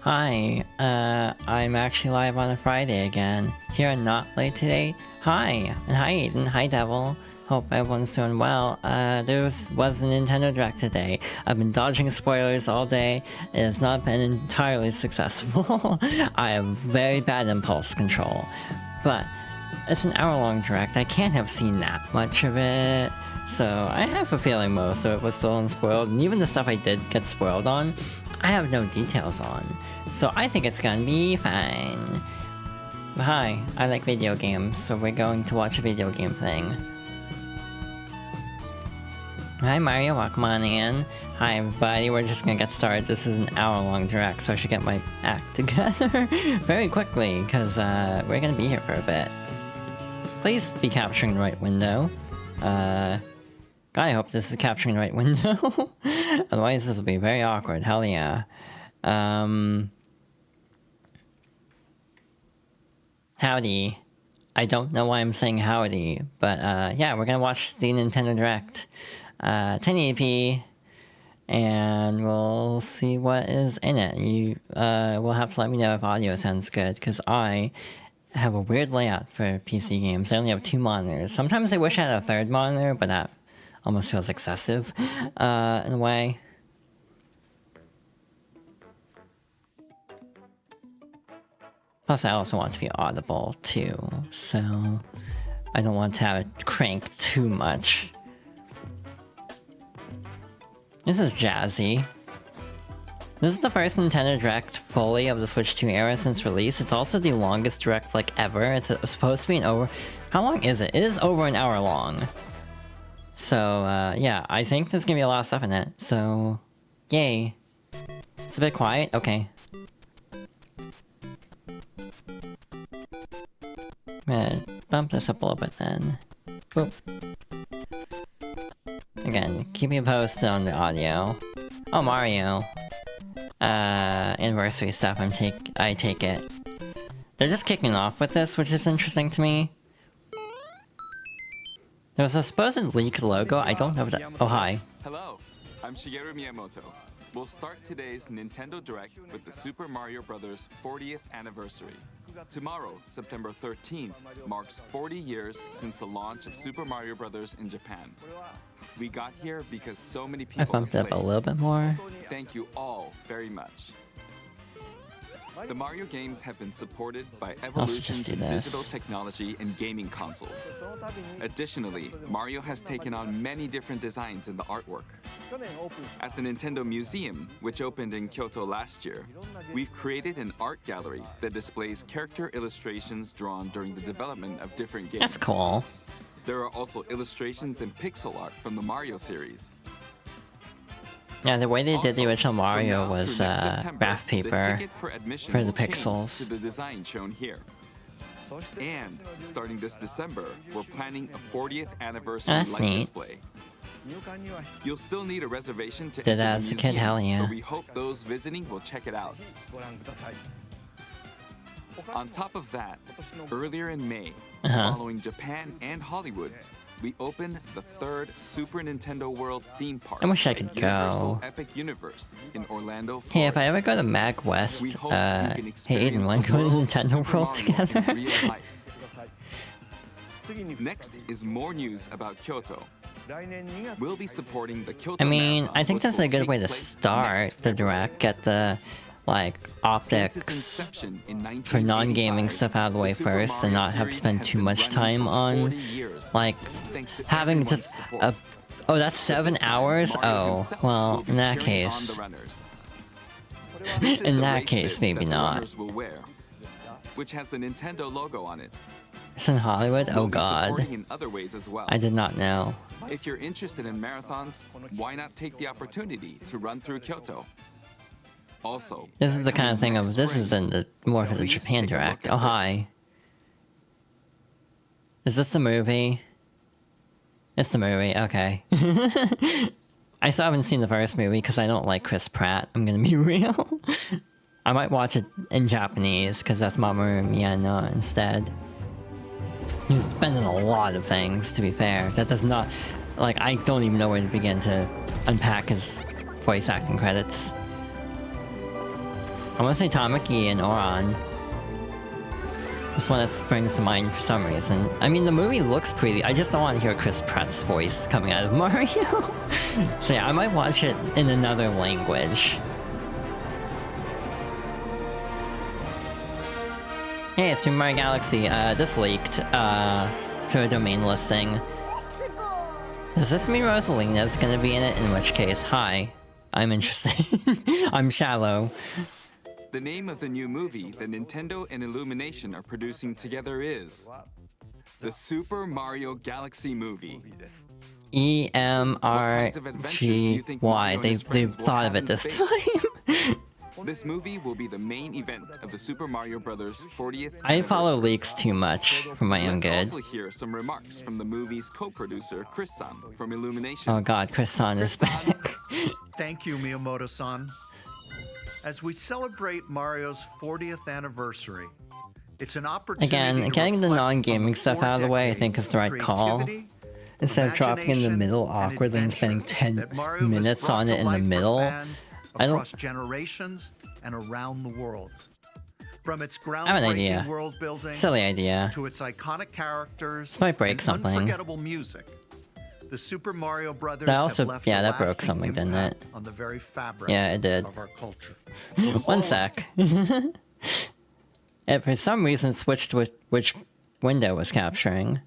Hi, I'm actually live on a Friday again. Here and not late today. Hi, and hi Aiden, hi Devil. Hope everyone's doing well. There was a Nintendo Direct today. I've been dodging spoilers all day. It has not been entirely successful. I have very bad impulse control. But it's an hour-long Direct. I can't have seen that much of it. So I have a feeling most of it was still unspoiled, and even the stuff I did get spoiled on, I have no details on. So I think it's gonna be fine. But hi, I like video games, so we're going to watch a video game thing. Hi Mario, welcome on in. Hi everybody, we're just gonna get started. This is an hour-long Direct, so I should get my act together very quickly, because we're gonna be here for a bit. Please be capturing the right window. God, I hope this is capturing the right window. Otherwise this will be very awkward, hell yeah. Howdy. I don't know why I'm saying howdy, but yeah, we're gonna watch the Nintendo Direct. 1080p, and we'll see what is in it. You will have to let me know if audio sounds good, because I have a weird layout for PC games. I only have 2 monitors. Sometimes I wish I had a 3rd monitor, but that almost feels excessive in a way. Plus, I also want to be audible too, so I don't want to have it cranked too much. This is jazzy. This is the first Nintendo Direct fully of the Switch 2 era since release. It's also the longest Direct like ever. It's supposed to be an over... How long is it? It is over an hour long. So, yeah, I think there's gonna be a lot of stuff in it. So, yay. It's a bit quiet? Okay. I'm gonna bump this up a little bit then. Boop. Again, keep me posted on the audio. Oh, Mario. Anniversary stuff, I take it. They're just kicking off with this, which is interesting to me. There was a supposed leaked logo, I don't know if that- oh, hi. Hello, I'm Shigeru Miyamoto. We'll start today's Nintendo Direct with the Super Mario Bros. 40th anniversary. Tomorrow, September 13th, marks 40 years since the launch of Super Mario Bros. In Japan. We got here because so many I people bumped have up a played. little bit more. Thank you all very much. The Mario games have been supported by evolutions in digital technology and gaming consoles. Additionally, Mario has taken on many different designs in the artwork. At the Nintendo Museum, which opened in Kyoto last year, we've created an art gallery that displays character illustrations drawn during the development of different games. That's cool. There are also illustrations and pixel art from the Mario series. Yeah, the way they did the Also, original Mario from now was through next September, graph paper the ticket for admission for the will change pixels. to the design shown here. And starting this December, we're planning a 40th anniversary That's light neat. display. You'll still need a reservation to Did enter that the as a museum, kid? Hell yeah. but we hope those visiting will check it out. On top of that, earlier in May, following Japan and Hollywood, we opened the 3rd Super Nintendo World theme park. I wish I could Universal go. Epic Universe in Orlando, Florida. Hey, if I ever go to Mag West, We hope hey you can Aiden, experience wanna the go to world of Nintendo Super World Mario together? in real life. Next is more news about Kyoto. We'll be supporting the Kyoto I mean, Marathon, I think which that's will a good take way to place start next the February. Direct, get the, like, Since its optics inception in for non-gaming 1985, stuff out of the way the Super first and Mario not have to series spend has too been much running time for on, 40 years, like, thanks to having everyone's just support. a... Oh, that's But 7 this time, hours? Mario Oh, himself well, will be in that cheering on case... the runners. This is In the that race case, bib maybe that the not. runners will wear, which has the Nintendo logo on it. It's in Hollywood? Oh We'll be god. supporting in other ways as well. I did not know. If you're interested in marathons, why not take the opportunity to run through Kyoto? Also, This is the kind of thing of, next this spring, is in the, more for the please Japan take a look Direct. at Oh, this. hi. Is this the movie? It's the movie, okay. I still haven't seen the first movie because I don't like Chris Pratt, I'm gonna be real. I might watch it in Japanese because that's Mamoru Miyano instead. He's been in a lot of things, to be fair. That does not... Like, I don't even know where to begin to unpack his voice acting credits. I want to say Tamaki and Oran. That's one that springs to mind for some reason. I mean, the movie looks pretty. I just don't want to hear Chris Pratt's voice coming out of Mario. So yeah, I might watch it in another language. Hey, it's Super Mario Galaxy. This leaked through a domain listing. Does this mean Rosalina's gonna be in it? In which case, hi. I'm interested. I'm shallow. The name of the new movie that Nintendo and Illumination are producing together is the Super Mario Galaxy movie. EMRGY. They've thought of it this time. This movie will be the main event of the Super Mario Bros. 40th I follow anniversary. leaks too much for my own good. Let's also hear some remarks from the movie's co-producer, Chris-san, from Illumination. Oh god, Chris-san is back. Thank you, Miyamoto-san. As we celebrate Mario's 40th anniversary, it's an opportunity Again, getting the non-gaming stuff out of the way I think is the right call. Instead of dropping in the middle awkwardly and spending 10 minutes on it in the middle. I don't... across generations and around the world. From its I have an idea. groundbreaking world building Silly idea. to its iconic characters This might break and something. unforgettable music, the Super Mario Brothers That also- have left yeah, a that broke lasting something, didn't impact it? on the very fabric Yeah, it did. of our culture. One sec. It for some reason switched with which window was capturing.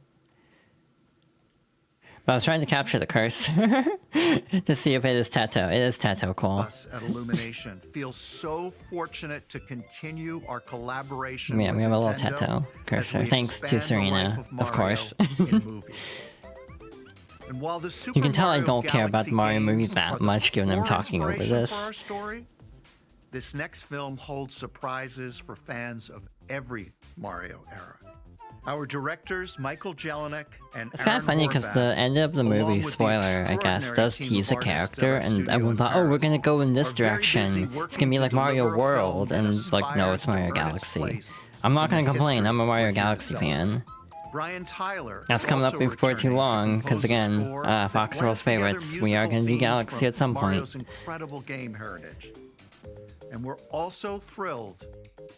But I was trying to capture the cursor to see if it is Teto. It is Teto, cool. Us at Illumination feel so fortunate to continue our collaboration. Yeah, with we have a little Nintendo Teto as cursor. we Thanks to expand the Serena, life of Mario course. in movies. And while the Super You can tell I Mario don't care about the Galaxy Mario games movies are that the much, given I'm core talking over inspiration this. for our story, this next film holds surprises for fans of every Mario era. Our directors, Michael Jelinek and It's kind of funny because the end of the movie, spoiler, I guess, does tease a character, and everyone thought, oh, we're gonna go in this direction. It's gonna be like Mario World, and like, no, it's Mario Galaxy. I'm not gonna complain, I'm a Mario Galaxy fan. Brian Tyler That's coming up before too long, because again, Fox World's favorites, we are gonna do Galaxy at some point. Incredible game heritage. And we're also thrilled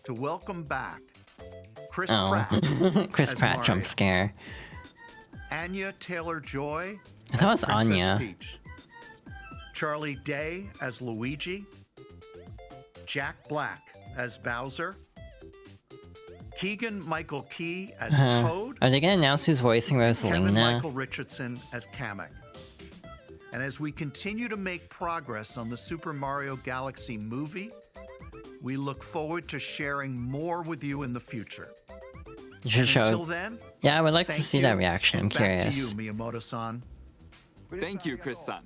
to welcome back Chris Pratt. Chris as Pratt Mario. jump scare. Anya Taylor-Joy I thought it as was Princess Anya. Peach. Charlie Day as Luigi. Jack Black as Bowser. Keegan-Michael Key as Toad. Are they gonna announce who's voicing Kevin Rosalina? Michael Richardson as Kamek. And as we continue to make progress on the Super Mario Galaxy movie, we look forward to sharing more with you in the future. You should Until show. then, Yeah, I would like to thank see you, that reaction. I'm and back curious. to you, Miyamoto-san. Thank you, Chris-san.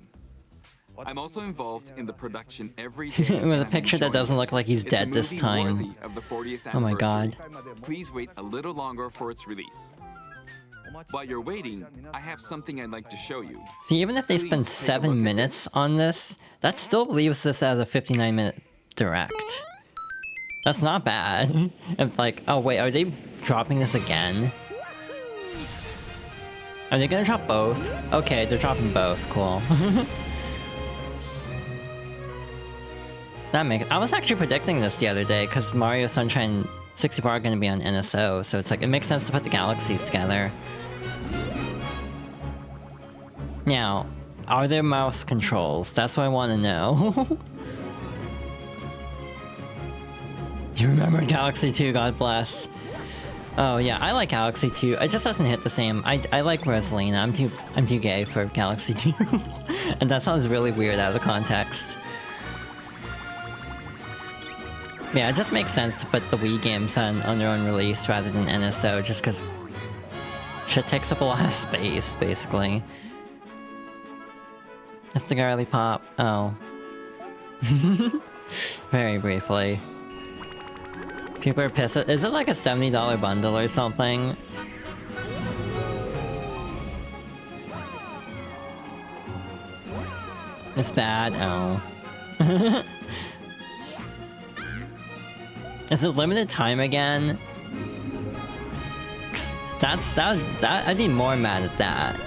I'm also involved in the production every day. With a and I'm picture that enjoying doesn't it. look like he's It's a dead this movie time. worthy of the 40th Oh my god. anniversary. Please wait a little longer for its release. While you're waiting, I have something I'd like to show you. See, even if they Please spend take a 7 look at minutes this. on this, that still leaves this as a 59-minute direct. That's not bad. If like, oh wait, are they dropping this again? Are they gonna drop both? Okay, they're dropping both. Cool. That makes. I was actually predicting this the other day because Mario Sunshine 64 are gonna be on NSO, so it's like it makes sense to put the galaxies together. Now, are there mouse controls? That's what I want to know. You remember Galaxy 2, God bless. Oh yeah, I like Galaxy 2. It just doesn't hit the same. I like Rosalina. I'm too gay for Galaxy 2. And that sounds really weird out of the context. Yeah, it just makes sense to put the Wii games on their own release rather than NSO, just because shit takes up a lot of space, basically. It's the girly pop. Oh. Very briefly. People are pissed. Is it like a $70 bundle or something? It's bad. Oh. Is it limited time again? That I'd be more mad at that.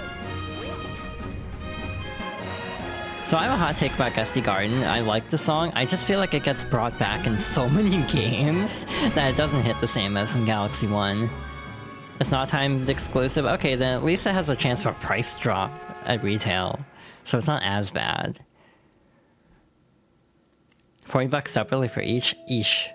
So I have a hot take about Gusty Garden. I like the song, I just feel like it gets brought back in so many games that it doesn't hit the same as in Galaxy 1. It's not timed exclusive? Okay, then at least it has a chance for a price drop at retail. So it's not as bad. $40 separately for each? Eesh.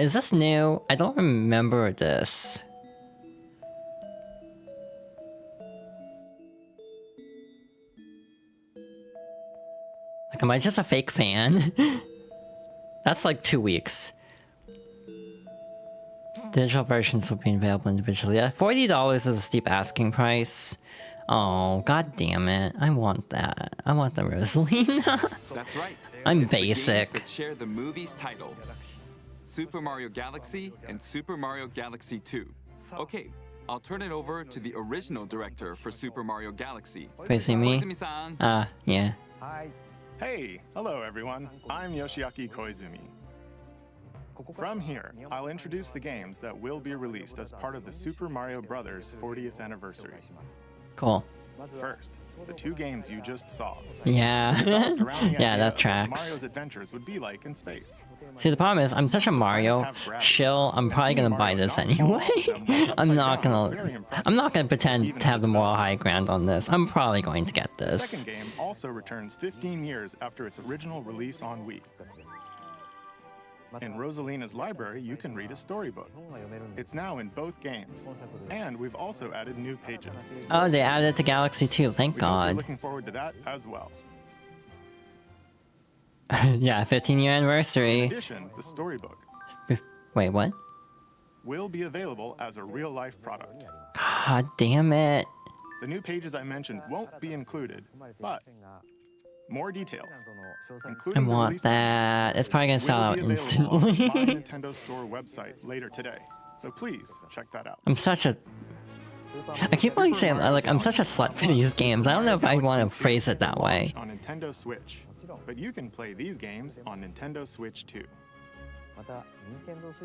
Is this new? I don't remember this. Like, am I just a fake fan? That's like 2 weeks. Digital versions will be available individually. Yeah, $40 is a steep asking price. Oh, god damn it. I want that. I want the Rosalina. That's right. I'm It's the games basic. that share the movie's title. Super Mario Galaxy and Super Mario Galaxy 2. Okay, I'll turn it over to the original director for Super Mario Galaxy. Crazy me? Koizumi-san. Yeah. Hey, hello everyone. I'm Yoshiaki Koizumi. From here, I'll introduce the games that will be released as part of the Super Mario Bros. 40th anniversary. Cool. First, the 2 games you just saw. Yeah. Developed around the Yeah, idea that of what tracks. Mario's adventures would be like in space. See, the problem is, I'm such a Mario shill, I'm probably gonna buy this anyway. I'm not gonna pretend to have the moral high ground on this. I'm probably going to get The this. second game also returns 15 years after its original release on Wii. In Rosalina's library, you can read a storybook. It's now in both games, and we've also added new pages. Oh, they added it to Galaxy 2, thank We hope you're god. looking forward to that as well. Yeah, 15-year In anniversary. addition, the storybook Wait, what? will be available as a real-life product. God damn it. The new pages I mentioned won't be included, but more details, I including the want release that. It's probably gonna sell will out be available on the My instantly. Nintendo Store website later today. So please check that out. I'm such a... I keep on saying, like, I'm such a slut for these games. I don't know if I want to phrase it that way. On Nintendo Switch, but you can play these games on Nintendo Switch too.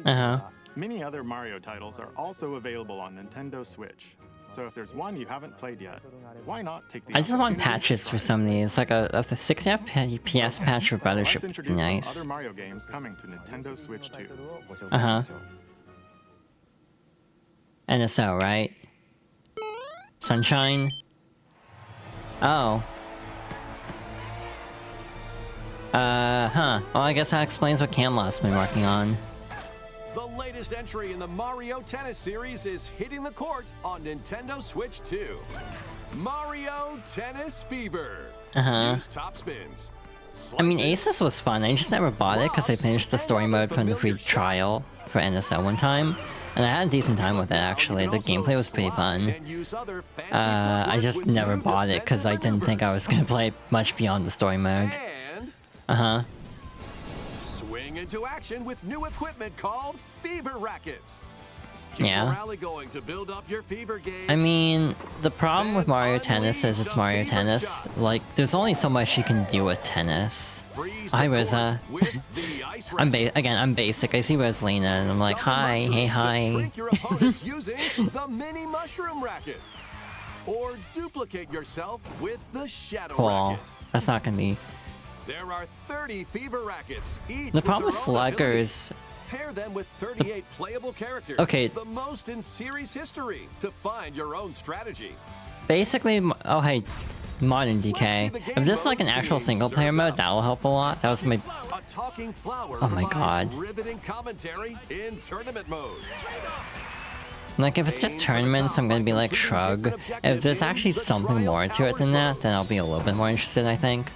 Uh-huh. Many other Mario titles are also available on Nintendo Switch. So if there's one you haven't played yet, why not take the I just want opportunity to patches try for it? some of these. Like a 60 FPS patch for Brothership Let's would be introduce nice. some other Mario games coming to Nintendo Switch 2. Uh-huh. NSO, right? Sunshine? Oh. Huh. Well, I guess that explains what Camelot's been working on. The latest entry in the Mario Tennis series is hitting the court on Nintendo Switch 2. Mario Tennis Fever. Uh-huh. Use top spins. I mean, slices, Aces was fun. I just never bought it because I finished the story mode from the free trial for NSO one time. And I had a decent time with it, actually. The gameplay was pretty fun. I just never bought it because I didn't think I was going to play much beyond the story mode. And Uh-huh. swing into action with new equipment called Fever Rackets. Keep Yeah. morale going to build up your fever gauge. I mean, the problem with Mario Tennis is it's Mario Tennis. Like, there's only so much you can do with tennis. Freeze Hi, the Rosa. court with the ice I'm racket. again, I'm basic. I see Rosalina and I'm like, Summon hi, hey, mushrooms to hi. shrink your opponents using the mini mushroom racket. Or duplicate yourself with the shadow Cool. racket. That's not gonna be... There are 30 fever rackets, each The problem with with their own abilities. Sluggers... Pair them with 38 playable characters. Okay. The most in series history to find your own strategy. Basically, oh hey, modern DK. If this is like an actual single player mode, that'll help a lot. That was my... A talking flower Oh my provides God. riveting commentary in tournament mode. Like, if it's just tournaments, I'm gonna be like, shrug. If there's actually something more to it than that, then I'll be a little bit more interested, I think.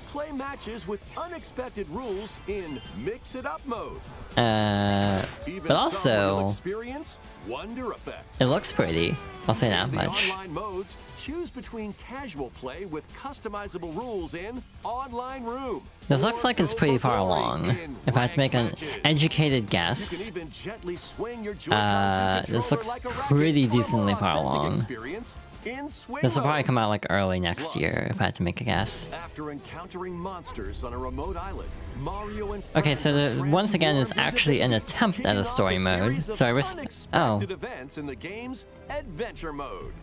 Play matches with unexpected rules in Mix It Up mode. Even But some will also, experience wonder effects. it looks pretty. I'll say that In the much. online modes, choose between casual play with customizable rules in Online Room. This looks or like it's Go pretty for far Glory along. in If I had to make an ranked matches. educated You can guess, even gently swing your Joy-Cons and this controller looks like a racket pretty for a more decently far authentic along. experience in swing This will probably mode. come out like early next Plus, year, if I had to make a guess. After encountering monsters on a remote island, Mario and Okay, friends so are the, once again is transformed into actually an the- attempt at kicking a off story mode. series of So I unexpected events in the game's adventure mode.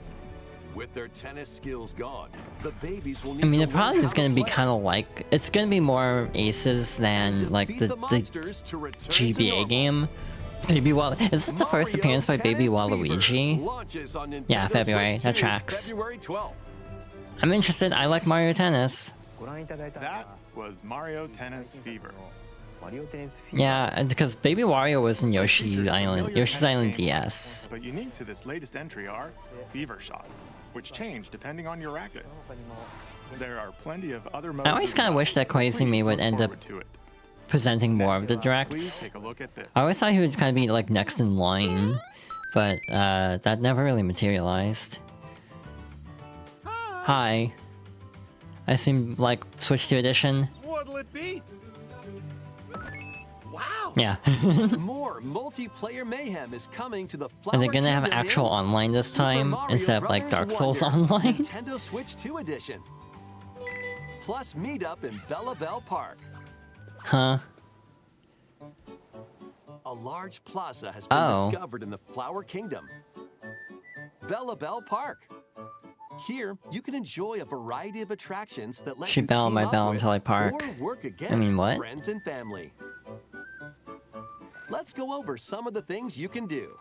With their tennis skills gone, the babies will need I mean, to it probably learn is how going to be play kind of like, it's going to be more aces than like defeat the monsters to return to GBA normal. game. Baby Wall. Is this the first Mario appearance by Baby Tennis Fever Waluigi? launches on Nintendo Yeah, February. Switch That 2, tracks. February 12th. I'm interested. I like Mario Tennis. That was Mario Tennis Fever. Yeah, because Baby Wario was in Yoshi's Features Island, familiar Yoshi's tennis Island gameplay, DS. But unique to this latest entry are Fever shots, which change depending on your racket. There are plenty of other modes. I always as kind of well, wish that so please Koizumi would look end up forward to it. presenting more of the Please directs. take a look at this. I always thought he would kind of be like next in line, but that never really materialized. Hi. I assume like Switch 2 edition. What'll it be? Wow! Yeah. More multiplayer mayhem is coming to the Are they Flower gonna have Kingdom actual in online this Super time Mario instead of like Dark Brothers Souls Wonder, online? Nintendo Switch 2 edition. Plus meetup in Bella Bell Park. Huh? A large plaza has been Oh. discovered in the Flower Kingdom. Bella Bell Park. Here, you can enjoy a variety of attractions that let She you bell team my up bell with until I park. or work against I mean, what? friends and family. Let's go over some of the things you can do.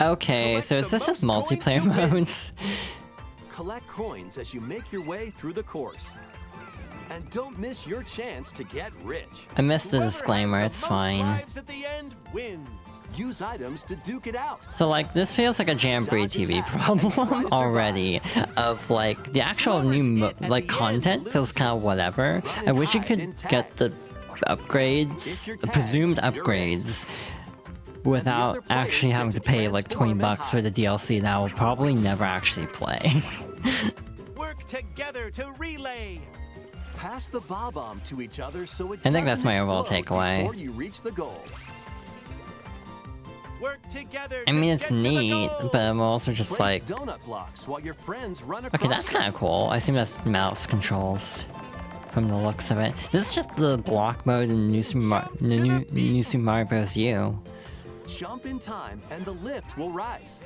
Okay, Collect so is the this just most coins multiplayer to win. modes? Collect coins as you make your way through the course. And don't miss your chance to get rich. I missed the Whoever has disclaimer, the it's most fine. lives at the end wins. Use items to duke it out. So like, this feels like a Jamboree Dodge TV attack and try to problem survive. already. Of like, the actual Whoever's new it at like the content end feels kind of loses. whatever. Run I and wish you hide could and get tag. the If upgrades, you're the tagged, presumed you're in. upgrades, without other players actually get having to to pay like transform 20 and bucks for the hide. DLC that I will probably never actually play. Work together to relay. Pass the bob-omb to each other so it I think that's doesn't my overall explode takeaway. before you reach the goal. Work together. I to mean, it's get to the neat, goal. but I'm also just Place like, donut blocks while your friends run across okay, that's kind of cool. I assume that's mouse controls from the looks of it. This is just the block mode in New Super Mario Bros. U. Jump in time and the lift will rise.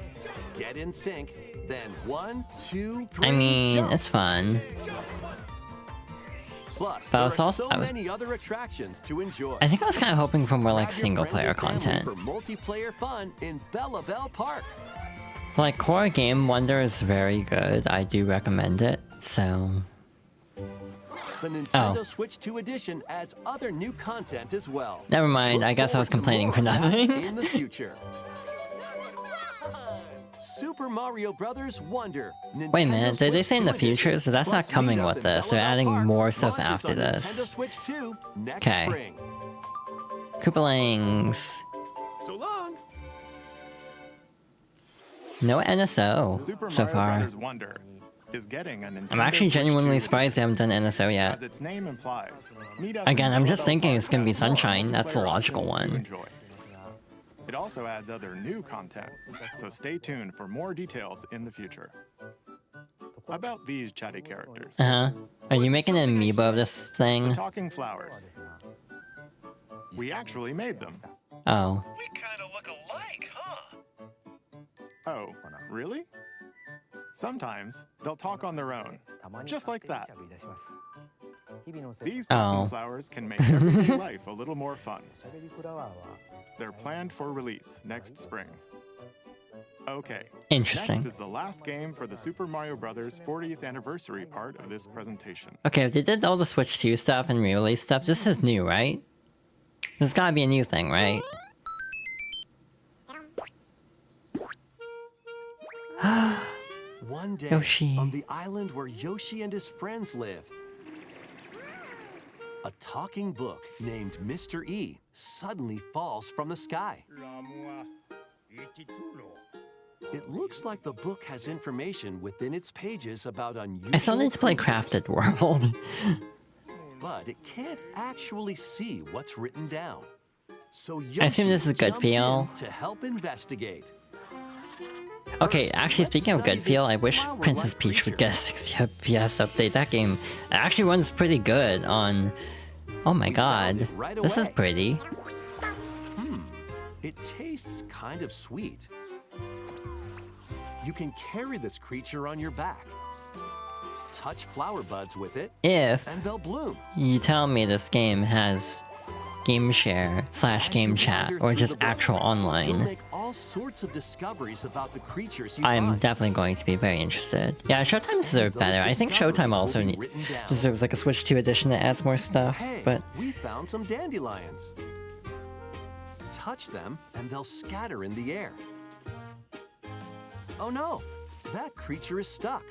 Get in sync, then 1, 2, 3, I mean, jump. it's fun. Plus, but I there was are also- so I was- many other attractions to enjoy. I think I was kind of hoping for more like Grab your single friends player and family content. For multiplayer fun in Bella Bell Park. Like, Core Game Wonder is very good. I do recommend it, so... The Nintendo Oh. Switch 2 edition adds other new content as well. Never mind, Look I guess I was forward to complaining more for of that nothing. in the future. Super Mario Brothers Wonder. Wait a Nintendo minute, did they Switch say in 2 the future? edition, So that's plus not coming meetup with in this. They're Bella Bell adding Park more stuff launches after on this. Nintendo Switch 2 next 'Kay. spring. Koopalings. So long. No NSO Super so Mario far. Brothers Wonder is getting a Nintendo I'm actually Switch genuinely 2 surprised they haven't done NSO edition. yet. As its name implies. Meetup Again, in I'm just Bella Bell thinking Park it's gonna be adds more Sunshine. That's the multiplayer logical options to one. enjoy. It also adds other new content, so stay tuned for more details in the future. About these chatty characters. Uh-huh. Are you making an something I amiibo of said? this The thing? talking flowers. We actually made them. Oh. We kind of look alike, huh? Oh, really? Sometimes they'll talk on their own, just like that. These talking Oh. flowers can make everyday life a little more fun. They're planned for release next spring. Okay. Interesting. Next is the last game for the Super Mario Bros. 40th anniversary part of this presentation. Okay, if they did all the Switch 2 stuff and re-release stuff, this is new, right? There's gotta be a new thing, right? One day, Yoshi. on the island where Yoshi and his friends live, a talking book named Mr. E suddenly falls from the sky. It looks like the book has information within its pages about unusual I still need to play creatures, Crafted World. but it can't actually see what's written down. So I assume Yoshi this is good jumps feel. in to help investigate. Okay, actually, speaking of good feel, I wish Princess Peach would get a 60 FPS update. That game actually runs pretty good on... Oh my god, this is pretty. It tastes kind of sweet. You can carry this creature on your back. Touch flower buds with it, If and they'll bloom. you tell me this game has game share / game chat or just actual You'll online, make all sorts of discoveries about the creatures you I'm find. definitely going to be very interested. Yeah, Showtime deserves better. I think Showtime also deserves like a Switch 2 edition that adds more stuff, Hey, but we found some dandelions. Touch them, and they'll scatter in the air. Oh no, that creature is stuck.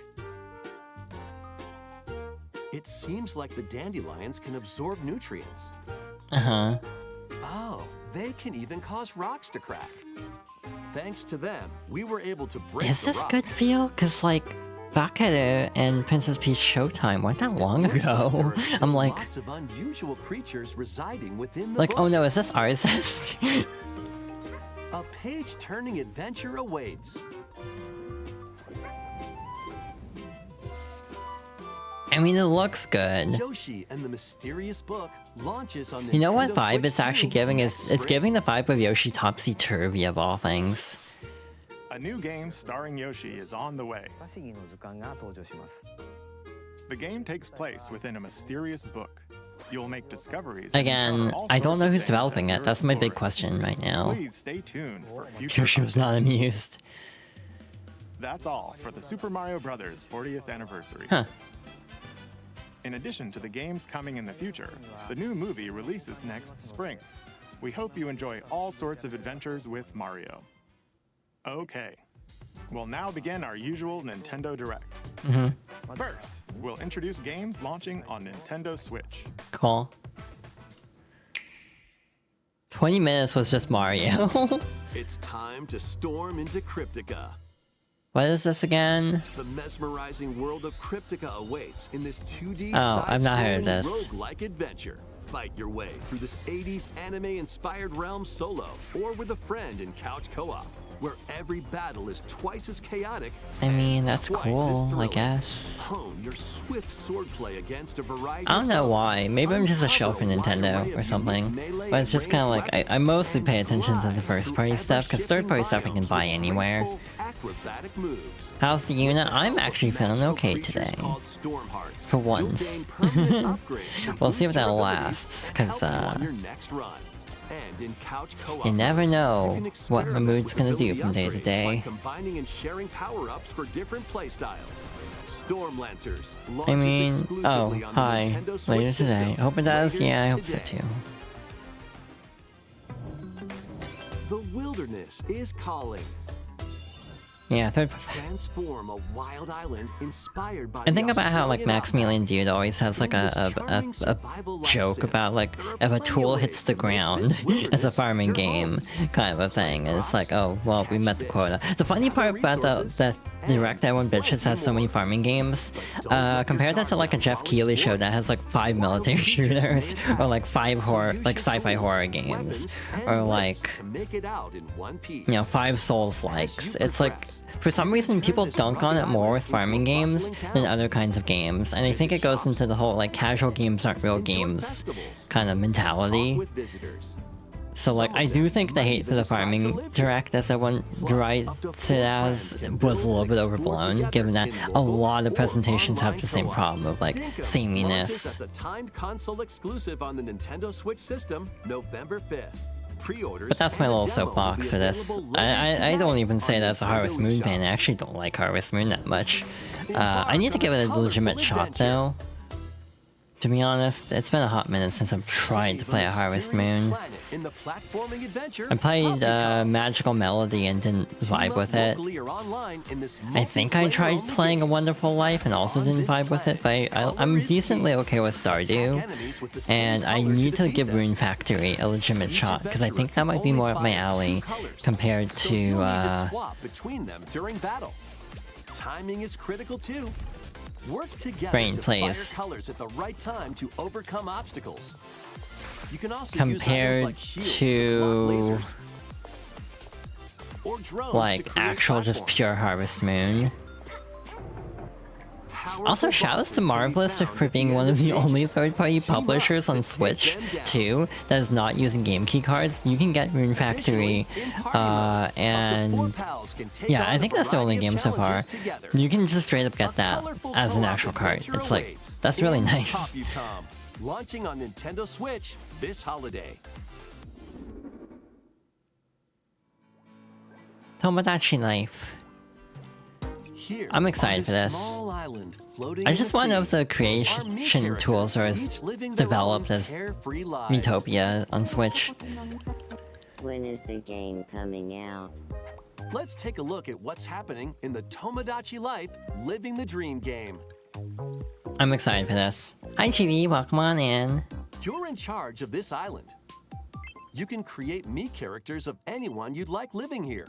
It seems like the dandelions can absorb nutrients. uh-huh. Oh, they can even cause rocks to crack. Thanks to them, we were able to break Is the this rock. good feel? Cause like, Bakero and Princess Peach Showtime weren't that long Looks like there ago. are still I'm like, lots of unusual creatures residing within the like, book. oh no, is this Arzest? A page-turning adventure awaits. I mean, it looks good. Yoshi and the Mysterious Book launches on You know what Nintendo vibe Switch it's actually 2 giving? next It's spring. giving the vibe of Yoshi Topsy-Turvy of all things. A new game starring Yoshi is on the way. 不思議の図鑑が登場します The game takes place within a mysterious book. You'll make discoveries. and Again, uncover all I don't sorts know of who's things developing as it. you're That's my big exploring. question right now. Please stay tuned for future Yoshi was not updates. amused. That's all for the Super Mario Bros. 40th anniversary. Huh. In addition to the games coming in the future, the new movie releases next spring. We hope you enjoy all sorts of adventures with Mario. Okay, we'll now begin our usual Nintendo Direct. First, we'll introduce games launching on Nintendo Switch. Cool. 20 minutes was just Mario. It's time to storm into Cryptica. What is this again? The mesmerizing world of Cryptica awaits in this 2D Oh, I've not heard of side-scrolling this. roguelike adventure. Fight your way through this 80s anime-inspired realm solo or with a friend in couch co-op, where every battle is twice as chaotic. I mean, and that's twice as cool, I thrilling. guess. Hone your swift swordplay against a variety I don't know of why. Maybe I'm just a shell for Nintendo or something. But it's just kind of like, I mostly pay attention to the first party stuff, because third party stuff I can buy anywhere. How's the Yuna? I'm actually feeling okay today. For once. We'll see if that lasts, because, you never know what my mood's gonna do from day to day. Combining and sharing power-ups for different playstyles. Storm Lancers I launches mean, exclusively oh, on the hi. Nintendo Switch Later today. system Hope it does. later Yeah, I hope so today. too. The wilderness is calling. Yeah, third. Transform a wild island inspired by And think the about how like Australian Maximilian Dude always has like a joke about like if a tool hits the ground, it's a farming game kind of a thing. And it's like, oh well, we met the quota. The funny part about the Direct everyone bitches has so many farming games. Compare that to like a Jeff Keighley show that has like 5 military shooters, or like 5 horror, like sci-fi horror games, or like, you know, 5 Souls likes. It's like, for some reason people dunk on it more with farming games than other kinds of games, and I think it goes into the whole like casual games aren't real games kind of mentality. So like, I do think the hate for the farming direct, as everyone derides it as, was a little bit overblown, given that a lot of presentations have the same problem of like sameness. A timed console exclusive on the Nintendo Switch system, November 5th. Pre-orders. But that's my and a little demo will soapbox be for this. available I later don't today even say on that's a Nintendo Harvest Moon eShop. fan. I actually don't like Harvest Moon that much. I need to give it a legitimate shot though. To be honest, it's been a hot minute since I've tried to play a Harvest Moon. I played Magical Melody and didn't vibe with it. I think I tried playing A Wonderful Life and also didn't vibe with it, but I'm decently okay with Stardew. And I need to give Rune Factory a legitimate shot, because I think that might be more up my alley compared to... Timing is critical too. Work together Brain, to please. fire colors at the right time to overcome obstacles. You can also Compared use items like shields to- block lasers. or drones like to create actual just platforms. pure Harvest Moon. Also, shoutouts to Marvelous for being one of the only third-party publishers on Switch, too, that is not using game key cards. You can get Rune Factory, and yeah, I think that's the only game so far. You can just straight up get that as an actual card. It's like, that's really nice. Launching on Nintendo Switch this holiday. Tomodachi Life. Here, I'm excited for this. small island, floating I in just the want to know sea, if the are creation me tools are characters, as each living their developed own as carefree lives. Miitopia on Switch. When is the game coming out? Let's take a look at what's happening in the Tomodachi Life Living the Dream game. I'm excited for this. Hi Chibi, welcome on in. You're in charge of this island. You can create me characters of anyone you'd like living here.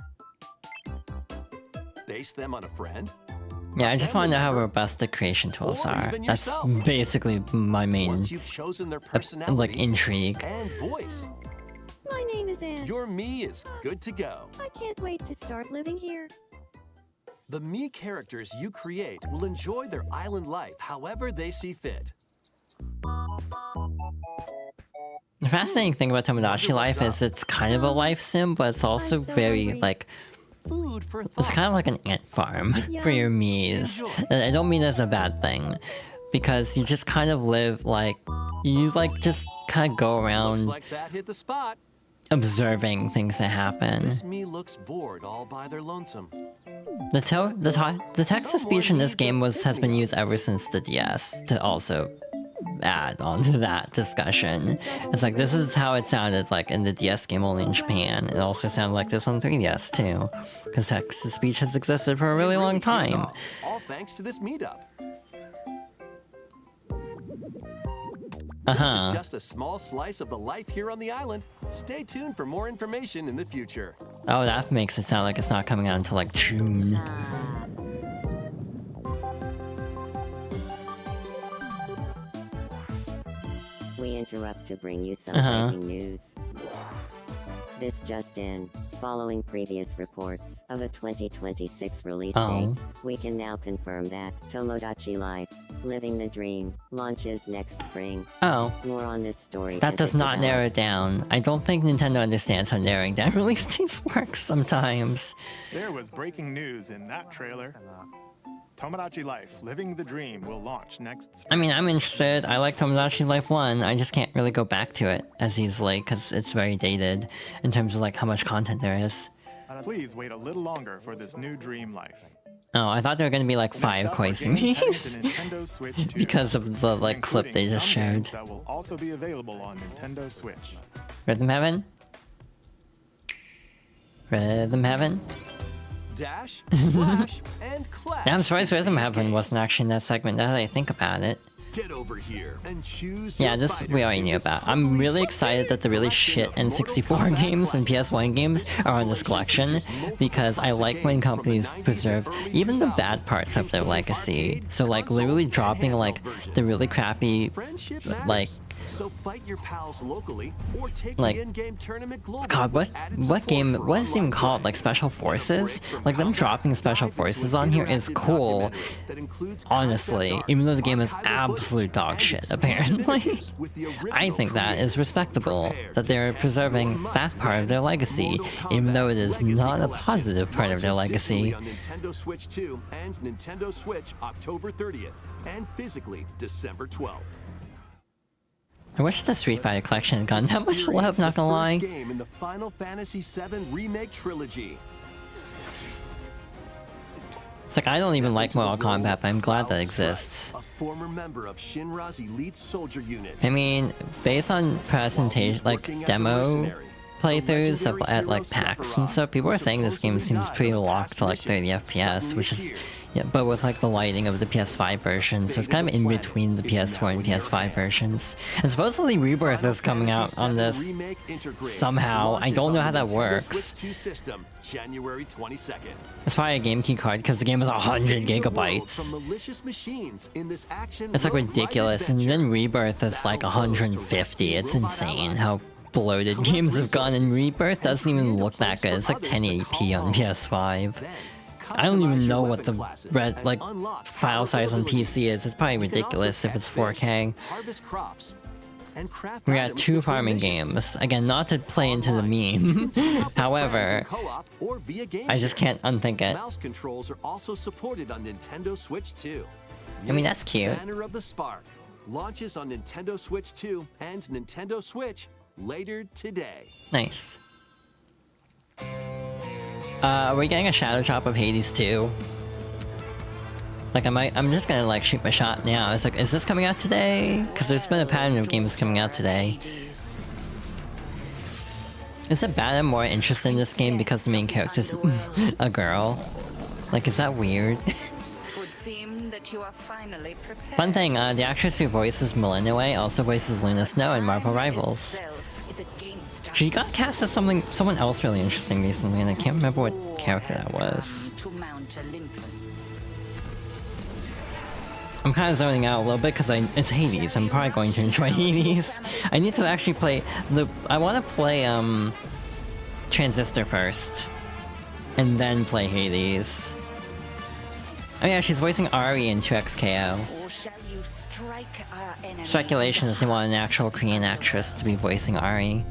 Base them on a friend. Yeah, I just want to know how robust the creation tools Or are. even That's yourself. basically my main Once you've chosen their like personality intrigue. and voice, My name is Anne. your me is good to go. I can't wait to start living here. The me characters you create will enjoy their island life however they see fit. The fascinating thing about Tomodachi Life is it's kind of a life sim, but it's also I'm so very hungry. like Food for it's thought. kind of like an ant farm for your Miis. And I don't mean as a bad thing, because you just kind of live like you like just kind of go Looks around like that hit the spot. observing things that happen. This me looks bored all by their lonesome. The text to speech in this game has been used ever since the DS to also add on to that discussion. It's like this is how it sounded like in the DS game only in Japan. It also sounded like this on 3DS too, because text to speech has existed for a really long time. All thanks to this meetup. This is just a small slice of the life here on the island. Stay tuned for more information in the future. Oh, that makes it sound like it's not coming out until like June. We interrupt to bring you some breaking news. This just in. Following previous reports of a 2026 release date, we can now confirm that Tomodachi Life, Living the Dream, launches next spring. Oh, More on this story. that as does it not narrow it develops. down. I don't think Nintendo understands how narrowing down release dates works sometimes. There was breaking news in that trailer. Tomodachi Life, Living the Dream will launch next I spring. mean, I'm interested. I like Tomodachi Life 1. I just can't really go back to it as easily because it's very dated in terms of like how much content there is. Please wait a little longer for this new Dream Life. Oh, I thought there were gonna be like Next 5 up are games heading Koizumis to Nintendo Switch 2, because of the like clip they including just some games showed. that will also be available on Nintendo Switch. Rhythm Heaven? Rhythm Heaven? Dash, slash, and clash. Yeah, I'm surprised in Rhythm these Heaven games. wasn't actually in that segment now that I think about it. Get over here and choose Yeah, your this fighter we already in knew this about. I'm totally really excited that the really collection shit of Mortal N64 Kombat games and classics. PS1 games are on this collection because I like when companies preserve even the bad parts of their legacy. So like literally dropping like the really crappy Friendship like matters. So fight your pals locally or take like- the in-game tournament global. God, with added what support game? for What is it even online called? play. Like Special Forces? From Like them combat, dropping Special dive into Forces an on here is interactive cool. documentary that includes Honestly, concept art, even though the game is archival absolute footage, dog and shit, exclusive apparently. interviews with the I original think that is creators. respectable Prepare that to they're test preserving your that might part of their when legacy, Mortal even though Kombat it is Legacy not a Collection positive part of their launches legacy. digitally on Nintendo Switch 2 and Nintendo Switch October 30th, and physically December 12th. I wish the Street Fighter collection had gotten that much Experience love, not the gonna lie. first game in the Final Fantasy VII Remake trilogy. It's like I don't even Step like into the Mortal role Kombat, of but I'm glad that Cloud exists. Strife, a former member of Shinra's elite soldier unit. I mean, based on presentation, like working as a demo mercenary, playthroughs of legendary at like hero PAX and Sephiroth, stuff, people who are saying this game supposedly seems died pretty on a locked past to like mission, 30 FPS, suddenly which is appears. yeah, but with like the lighting of the PS5 version, so it's kind of in Fate of the between the planet is PS4 now and in your PS5 hands. versions. And supposedly Rebirth Final is coming out Fantasy on VII this Remake Intergrade somehow. I launches don't know on how the that Nintendo works. Switch 2 system, January 22nd. It's probably a game key card because the game is 100 Save the world gigabytes. from malicious machines in this action It's like roguelike ridiculous, and then adventure. Rebirth is like Battle blows to 150. rescue It's robot insane allies. how bloated games have gone, and Rebirth doesn't even look that good. It's like 1080p on PS5. I don't even know what the file size on PC is. It's probably ridiculous if it's 4K. We got 2 farming games. Again, not to play into the meme. However, I just can't unthink it. Mouse controls are also supported on Nintendo Switch 2. I mean, that's cute. Banner of the Spark launches on Nintendo Switch 2 and Nintendo Switch later today. Nice. Are we getting a shadow drop of Hades 2? Like, I'm just gonna like shoot my shot now. It's like, is this coming out today? Because there's been a pattern of games coming out today. Is it bad I'm more interested in this game because the main character's a girl? Like, is that weird? Fun thing, the actress who voices Millennium also voices Luna Snow in Marvel Rivals. She got cast as someone else really interesting recently, and I can't remember what character that was. I'm kind of zoning out a little bit because it's Hades. I'm probably going to enjoy Hades. I need to actually play I want to play Transistor first, and then play Hades. Oh yeah, she's voicing Ari in 2XKO. Speculation is they want an actual Korean actress to be voicing Ari.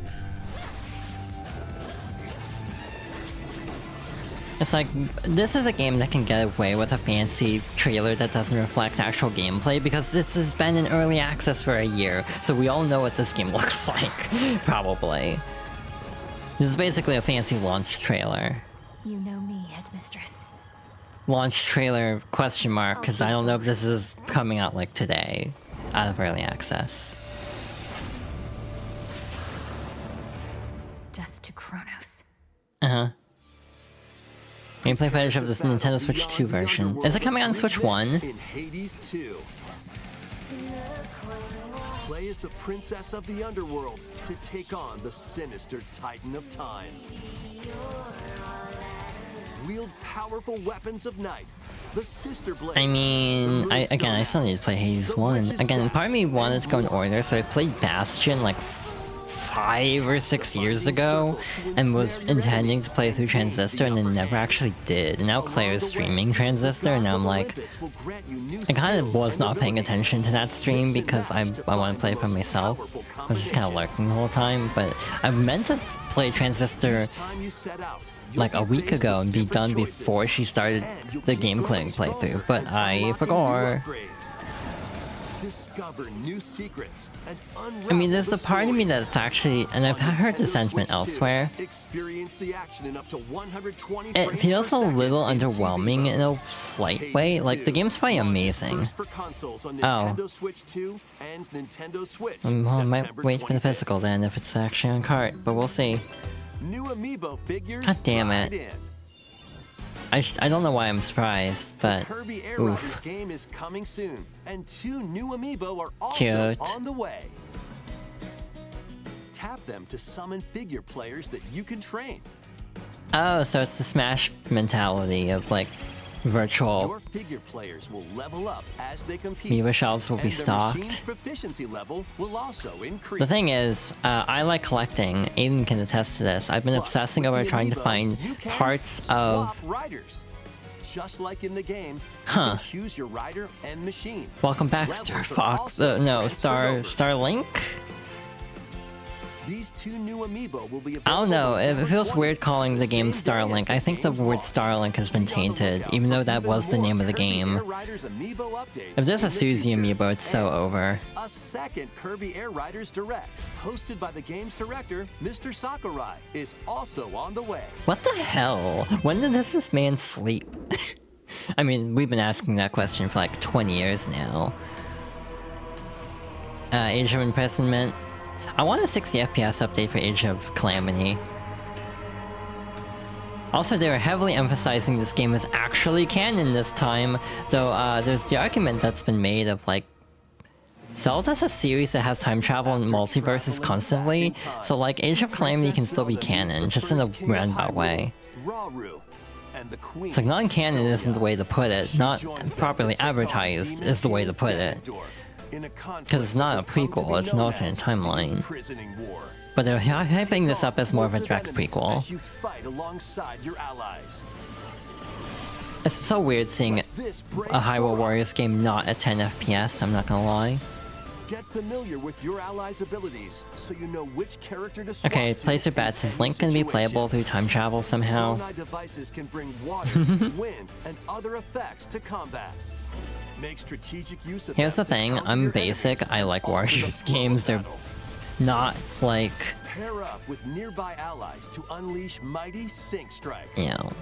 It's like, this is a game that can get away with a fancy trailer that doesn't reflect actual gameplay because this has been in early access for a year, so we all know what this game looks like, probably. This is basically a fancy launch trailer. You know me, Headmistress. Launch trailer question mark, because I don't know if this is coming out like today, out of early access. Death to Kronos. Uh-huh. Gameplay footage of this Nintendo Switch 2 version. Is it coming on Switch 1? In Hades 2. Play as the princess of the underworld to take on the sinister Titan of Time. Wield powerful weapons of night. The Sister Blade. I mean, I still need to play Hades 1. Again, part of me wanted to go in order, so I played Bastion like 5 or 6 years ago, and was intending to play through Transistor, and then never actually did. And now Claire's streaming Transistor, and now I'm like, I kind of was not paying attention to that stream because I want to play it for myself. I was just kind of lurking the whole time, but I meant to play Transistor like a week ago and be done before she started the game clearing playthrough, but I forgot. Discover new secrets and I mean, there's a part of me that's actually, and I've heard the sentiment elsewhere, experience the action in up to 120 it feels a little underwhelming in a slight way. Like, the game's probably amazing. Oh. Well, I might wait for the physical then if it's actually on cart, but we'll see. New amiibo figures. God damn it. I don't know why I'm surprised, but Kirby Air Riders game is coming soon, and 2 new amiibo are also cute on the way. Tap them to summon figure players that you can train. Oh, so it's the Smash mentality of like virtual. Your figure players will level up as they compete. Amiibo shelves will be stocked. Proficiency level will also increase. The thing is, I like collecting. Aiden can attest to this. I've been obsessing over trying to find parts of riders. Just like in the game, huh. Choose your rider and machine. Welcome back, Star Fox. No, Starlink? These 2 new amiibo will be I don't know, it feels weird calling the game Starlink. I think the word Starlink has been tainted, even though that was the name of the game. If there's a Suzy amiibo, it's so over. A second Kirby Air Riders Direct, hosted by the game's director, Mr. Sakurai, is also on the way. What the hell? When did this man sleep? I mean, we've been asking that question for like 20 years now. Age of Imprisonment. I want a 60 FPS update for Age of Calamity. Also, they were heavily emphasizing this game is actually canon this time, though there's the argument that's been made of like, Zelda's a series that has time travel and multiverses constantly, so like Age of Calamity can still be canon, just in a roundabout way. It's like non-canon isn't the way to put it, not properly advertised is the way to put it. Because it's not a prequel, it's an alternate timeline. But they're hyping this up as more of a direct prequel. As you fight alongside your allies. It's so weird seeing a Hyrule Warriors game not at 10 FPS, I'm not gonna lie. Get familiar with your allies' abilities so you know which character to swap Okay, to place your in bets. Is any Link gonna be situation. playable through time travel somehow? Zonai devices can bring water, wind, and other effects to combat. Make strategic use of Here's the them to thing, counter I'm your basic, enemies I like and alter the Warriors flow of games, they're battle. not like, Pair up with nearby allies to unleash mighty sync strikes. you know...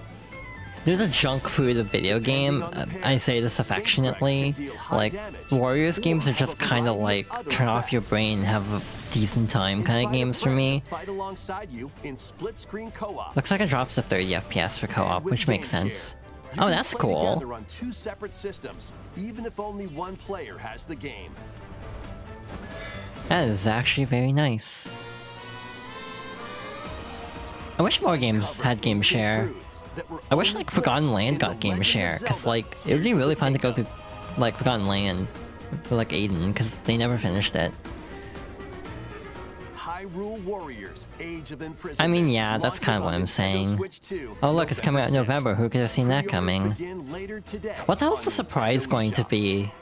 They're the junk food of video game. I say this affectionately. Like, Warriors games are just kind of like, turn off your brain and have a decent time kind of games for me. Fight alongside you in split-screen co-op. Looks like it drops to 30 FPS for co-op, which makes sense. Oh, that's cool. Together on 2 separate systems, even if only one player has the game. That is actually very nice. I wish more games had game share. I wish like Forgotten Land got game share, cause like it would be really fun to go through like Forgotten Land for like Aiden, cause they never finished it. Hyrule Warriors, Age of Imprisonment. I mean, yeah, that's kind of what I'm saying. Oh look, it's coming out in November. Who could have seen that coming? What the hell's the surprise going to be?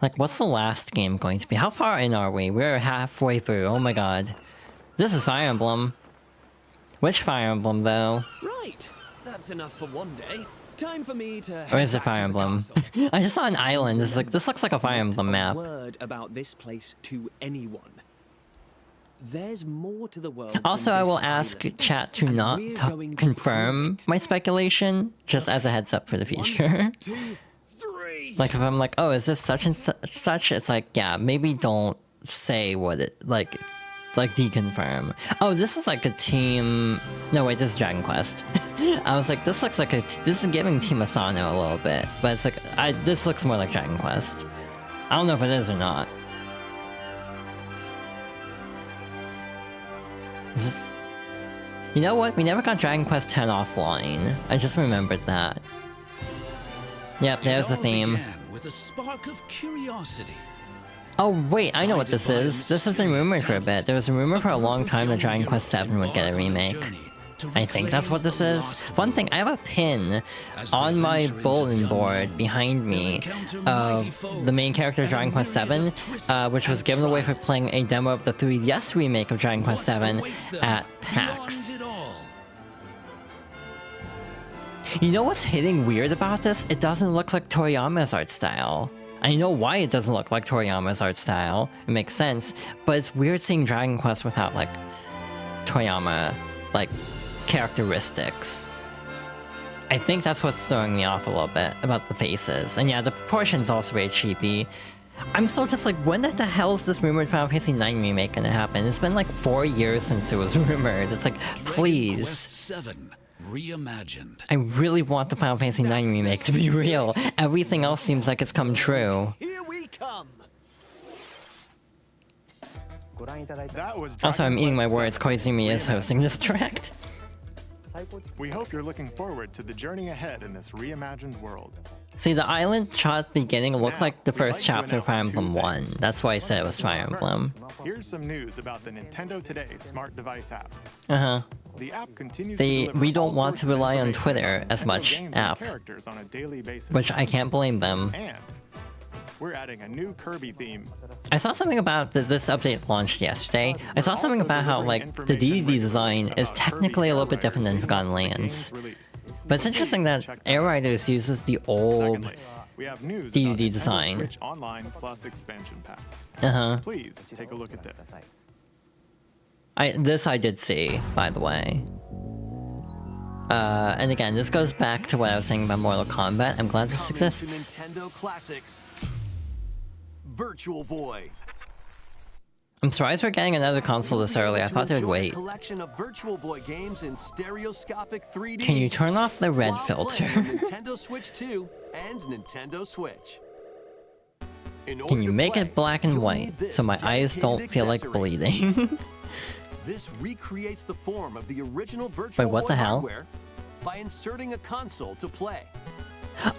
Like, what's the last game going to be? How far in are we? We're halfway through. Oh my god. This is Fire Emblem. Which Fire Emblem, though? Right, that's enough for one day. Time for me to. Or is it Fire Emblem? I just saw an island. This looks like a Fire Emblem map. Word about this place to anyone. There's more to the world. Also, I will ask chat to not confirm my speculation, just as a heads up for the future. 1, 2, 3. Like if I'm like, oh, is this such and such? It's like, yeah, maybe don't say what it like deconfirm. Oh, this is like a team. No, wait, this is Dragon Quest. I was like, this looks like this is giving Team Asano a little bit, but it's like this looks more like Dragon Quest. I don't know if it is or not. Is this... You know what? We never got Dragon Quest X offline. I just remembered that. Yep, there's the theme. With a spark of curiosity. Oh wait, I know what this is. This has been rumored for a bit. There was a rumor for a long time that Dragon Quest VII would get a remake. I think that's what this is. Fun thing, I have a pin on my bulletin board behind me of the main character of Dragon Quest VII, which was given away for playing a demo of the 3DS remake of Dragon Quest VII at PAX. You know what's hitting weird about this? It doesn't look like Toriyama's art style. I know why it doesn't look like Toriyama's art style. It makes sense, but it's weird seeing Dragon Quest without, like, Toriyama, like, characteristics. I think that's what's throwing me off a little bit about the faces. And yeah, the proportion's also very cheapy. I'm still just like, when the hell is this rumored Final Fantasy IX remake gonna happen? It's been like 4 years since it was rumored. It's like, please. Reimagined. I really want the Final Fantasy IX remake to be real. Everything else seems like it's come true. Here we come. Also, I'm eating my words. Koizumi is hosting this tract. We hope you're looking forward to the journey ahead in this reimagined world. See, the island shot at the beginning looked like the first chapter of Fire Emblem 1. That's why I said it was Fire Emblem. Here's some news about the Nintendo Today smart device app. Uh-huh. The app continues We don't want to rely on Twitter as much app. Which I can't blame them. And we're adding a new Kirby theme. I saw something about this update launched yesterday. I saw something about how, like, the DD design is technically a little bit different than Forgotten Lands. But it's interesting that Air Riders uses the old DD design. Online Plus expansion pack. Uh-huh. Please take a look at this. This I did see, by the way. And again, this goes back to what I was saying about Mortal Kombat. I'm glad this exists. Nintendo Classics. Virtual Boy. I'm surprised we're getting another console this early. I thought they would wait. Collection of Virtual Boy games in stereoscopic 3D. Can you turn off the red filter? Nintendo Switch 2 and Nintendo Switch. Can you make it black and white so my eyes don't feel like bleeding? This recreates the form of the original Virtual Wait, what the hell? hardware by inserting a console to play.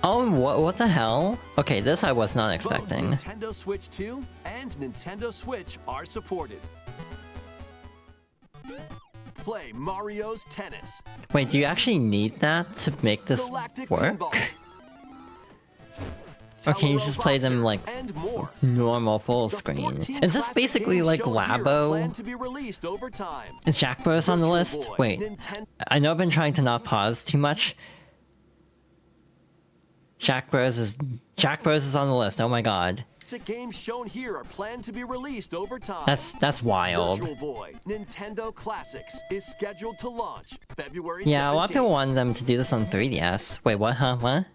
Oh, what the hell? Okay, this I was not expecting. Both Nintendo Switch 2 and Nintendo Switch are supported. play Mario's Tennis. Wait, do you actually need that to make this Galactic work? Pinball. Or can you just play them Boxer, like and more. normal full The screen? 14 Is this classic basically games like shown here are Labo? planned to be released over time. Is Jack Bros on the Virtual list? Boy, Wait, Nintendo- I know I've been trying to not pause too much. Jack Bros is on the list. Oh my god, Classic games shown here are planned to be released over time. that's wild. Virtual Boy Nintendo Classics is scheduled to launch February 17th. Yeah, a lot of people wanted them to do this on 3DS. Wait, what? Huh? What?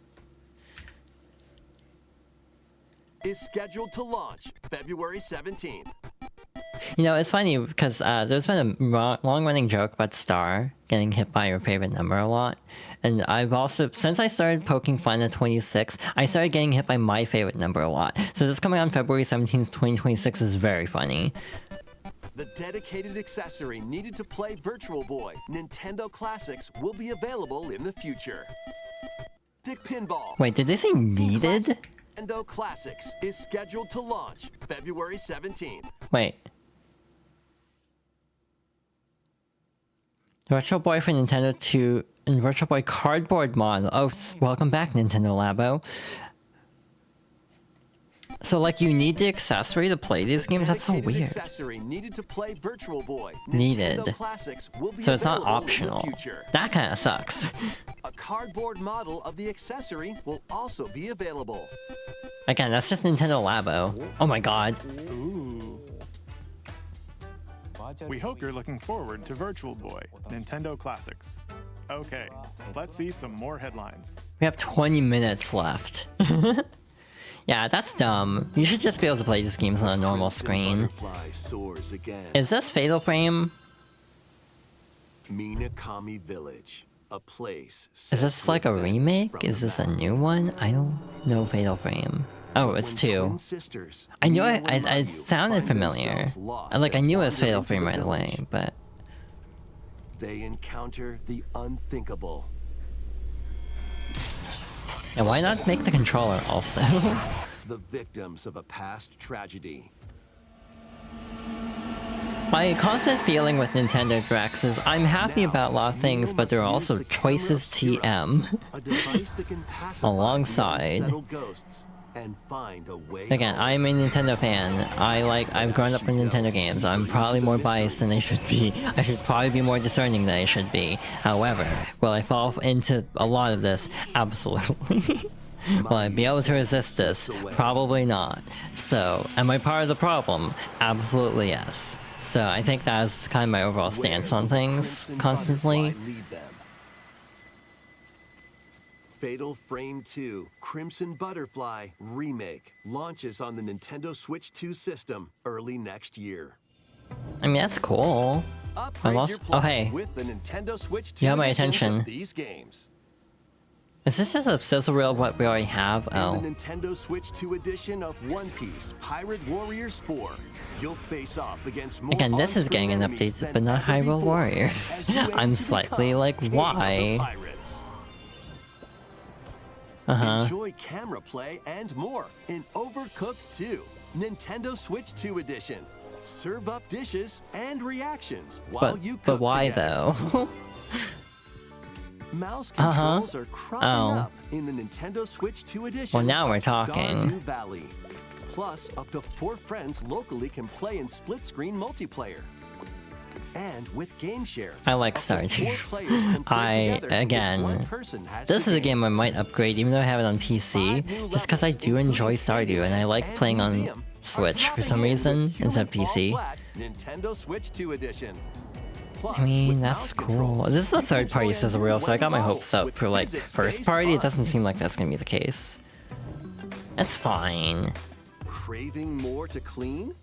Is scheduled to launch February 17th. You know, it's funny because there's been a long-running joke about Star getting hit by your favorite number a lot. And I've also, since I started poking fun at 26, I started getting hit by my favorite number a lot. So this coming on February 17th, 2026 is very funny. The dedicated accessory needed to play Virtual Boy Nintendo Classics will be available in the future. Dick Pinball Wait, did they say needed? Nintendo Classics is scheduled to launch February 17th. Wait. Virtual Boy for Nintendo 2 and Virtual Boy Cardboard model. Oh, welcome back, Nintendo Labo. So, like, you need the accessory to play these games? That's so Dedicated weird. accessory needed to play Virtual Boy Needed. Nintendo Classics will be So it's not available in the optional. future. That kind of sucks. A cardboard model of the accessory will also be available. Again, that's just Nintendo Labo. Oh my god. Ooh. We hope you're looking forward to Virtual Boy Nintendo Classics. Okay, let's see some more headlines. We have 20 minutes left. Yeah, that's dumb. You should just be able to play these games on a normal screen. Butterfly soars again. Is this Fatal Frame? Minakami Village, a place. Is this like a remake? Is this a new one? I don't know Fatal Frame. Oh, it's 2. I knew it sounded familiar. I knew it was Fatal Frame right away, but... They encounter the unthinkable. And why not make the controller also? The victims of a past tragedy. My constant feeling with Nintendo Directs is I'm happy about a lot of things, but there are also choices TM. A device that can pacify Alongside. unsettled ghosts and find a way Again, home. I'm a Nintendo fan. I've grown up with Nintendo games. I'm probably more biased than I should be. I should probably be more discerning than I should be. However, will I fall into a lot of this? Absolutely. Will I be able to resist this? Probably not. So, am I part of the problem? Absolutely yes. So I think that's kind of my overall stance on things, constantly. Fatal Frame 2 Crimson Butterfly Remake launches on the Nintendo Switch 2 system early next year. I mean, that's cool. Upgrade lost- your oh, play hey. with the Nintendo Switch 2 You have my editions attention. of these games. Is this just a sizzle reel of what we already have? In Oh. the Nintendo Switch 2 edition of One Piece Pirate Warriors 4, you'll face off against more Again, this is getting an on-screen update, enemies but not than ever Hyrule before, Warriors. as you aim I'm to slightly become like, King of the why? Pirates. Uh-huh. Enjoy camera play and more in Overcooked 2, Nintendo Switch 2 edition. Serve up dishes and reactions while you cook But why together. though? Mouse controls are cropping Oh. up in the Nintendo Switch 2 edition. Well, now we're of talking. Stardew Valley. Plus, up to 4 friends locally can play in split-screen multiplayer. And with Game Share, I like up to 4 Stardew. players can play together if again, one person has this the is a game I might upgrade even though I have it on 5 PC, new just because I levels, do enjoy including Stardew and I like and playing on Museum, are Switch for dropping some in reason with instead of Human Fall PC. Flat Nintendo Switch 2 edition. Plus, I mean, with that's mouse cool. controls, This is a you can third party enjoy sizzle reel, so I got my Unreal hopes up with for like physics-based first party. It fun. doesn't seem like that's gonna be the case. It's fine. Craving more to clean?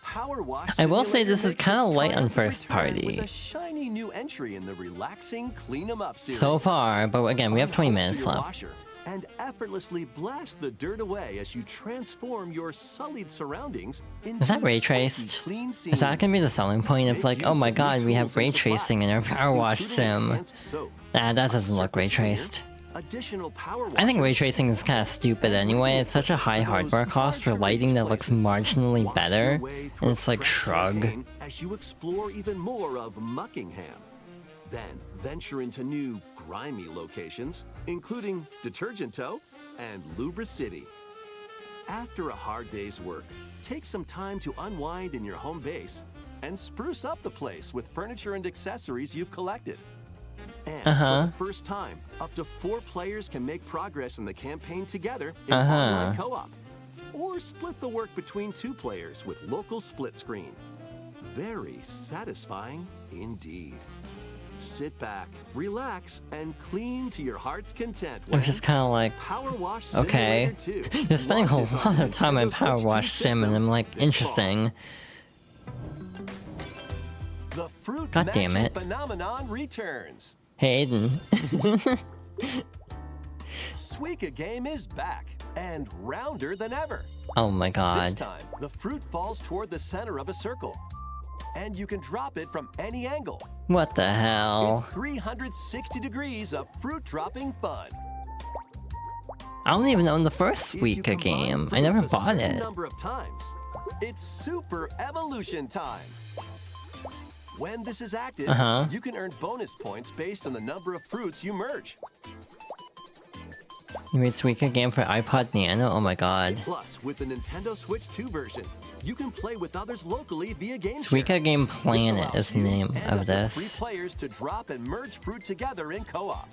Power Wash I will say Simulator this is makes kinda its light on triumphant first return party. With a shiny new entry in the relaxing Clean 'em Up series. So far, but again, we have 20 Unholster minutes your left. washer and effortlessly blast the dirt away as you transform your sullied surroundings into Is that ray swanky, traced? clean Is that gonna be the selling point of Make like, oh use my of new god, we have tools ray and tracing in our supplies, Power Wash including sim? enhanced soap, Nah, that doesn't look ray surface cleaner, traced. Additional power I think ray washers tracing is kind of stupid anyway. It's such a high hardware cost for lighting that looks marginally wash better, your way and through it's like a fresh shrug. campaign as you explore even more of Muckingham. Then venture into new grimy locations, including Detergent Toe and Lubra City. After a hard day's work, take some time to unwind in your home base and spruce up the place with furniture and accessories you've collected. And for the first time, up to 4 players can make progress in the campaign together in online co-op. Or split the work between 2 players with local split screen. Very satisfying indeed. Sit back, relax, and clean to your heart's content. I'm just kind of like, Power Wash okay. Simulator 2 You're spending a launches on lot of time on Nintendo Power Switch Wash 2 Sim, and I'm like, this interesting. The fruit God damn matching it. phenomenon returns. Hey, Aiden. Suika game is back and rounder than ever. Oh my This god. time, the fruit falls toward the center of a circle, and you can drop it from any angle. What the It's hell? 360 degrees of fruit dropping fun. I don't even own the first If you Suika combine game. I fruits never a bought certain it. number of times, it's super evolution time. When this is active, you can earn bonus points based on the number of fruits you merge. You made Suika game for iPod Nano? Oh my god. Plus, with the Nintendo Switch 2 version, you can play with others locally via game Suika share. Game This Planet allows is the you name and of up to 3 this. players to drop and merge fruit together in co-op.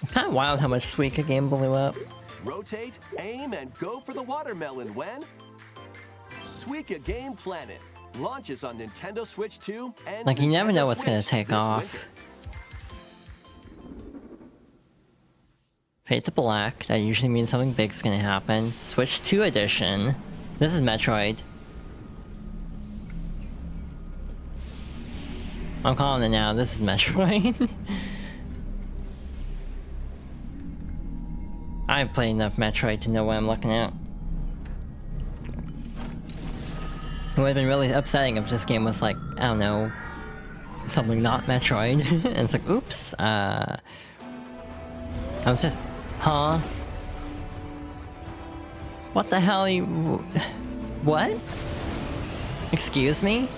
It's kind of wild how much Suika Game blew up. Rotate, aim, and go for the watermelon when Suika Game Planet launches on Nintendo Switch 2 and Like, you never Nintendo know what's gonna Switch take this off. winter. Fade to Black, that usually means something big's gonna happen. Switch 2 edition. This is Metroid. I'm calling it now, this is Metroid. I've played enough Metroid to know what I'm looking at. It would have been really upsetting if this game was like, I don't know, something not Metroid. And it's like, oops, I was just, huh? What the hell are you... What? Excuse me?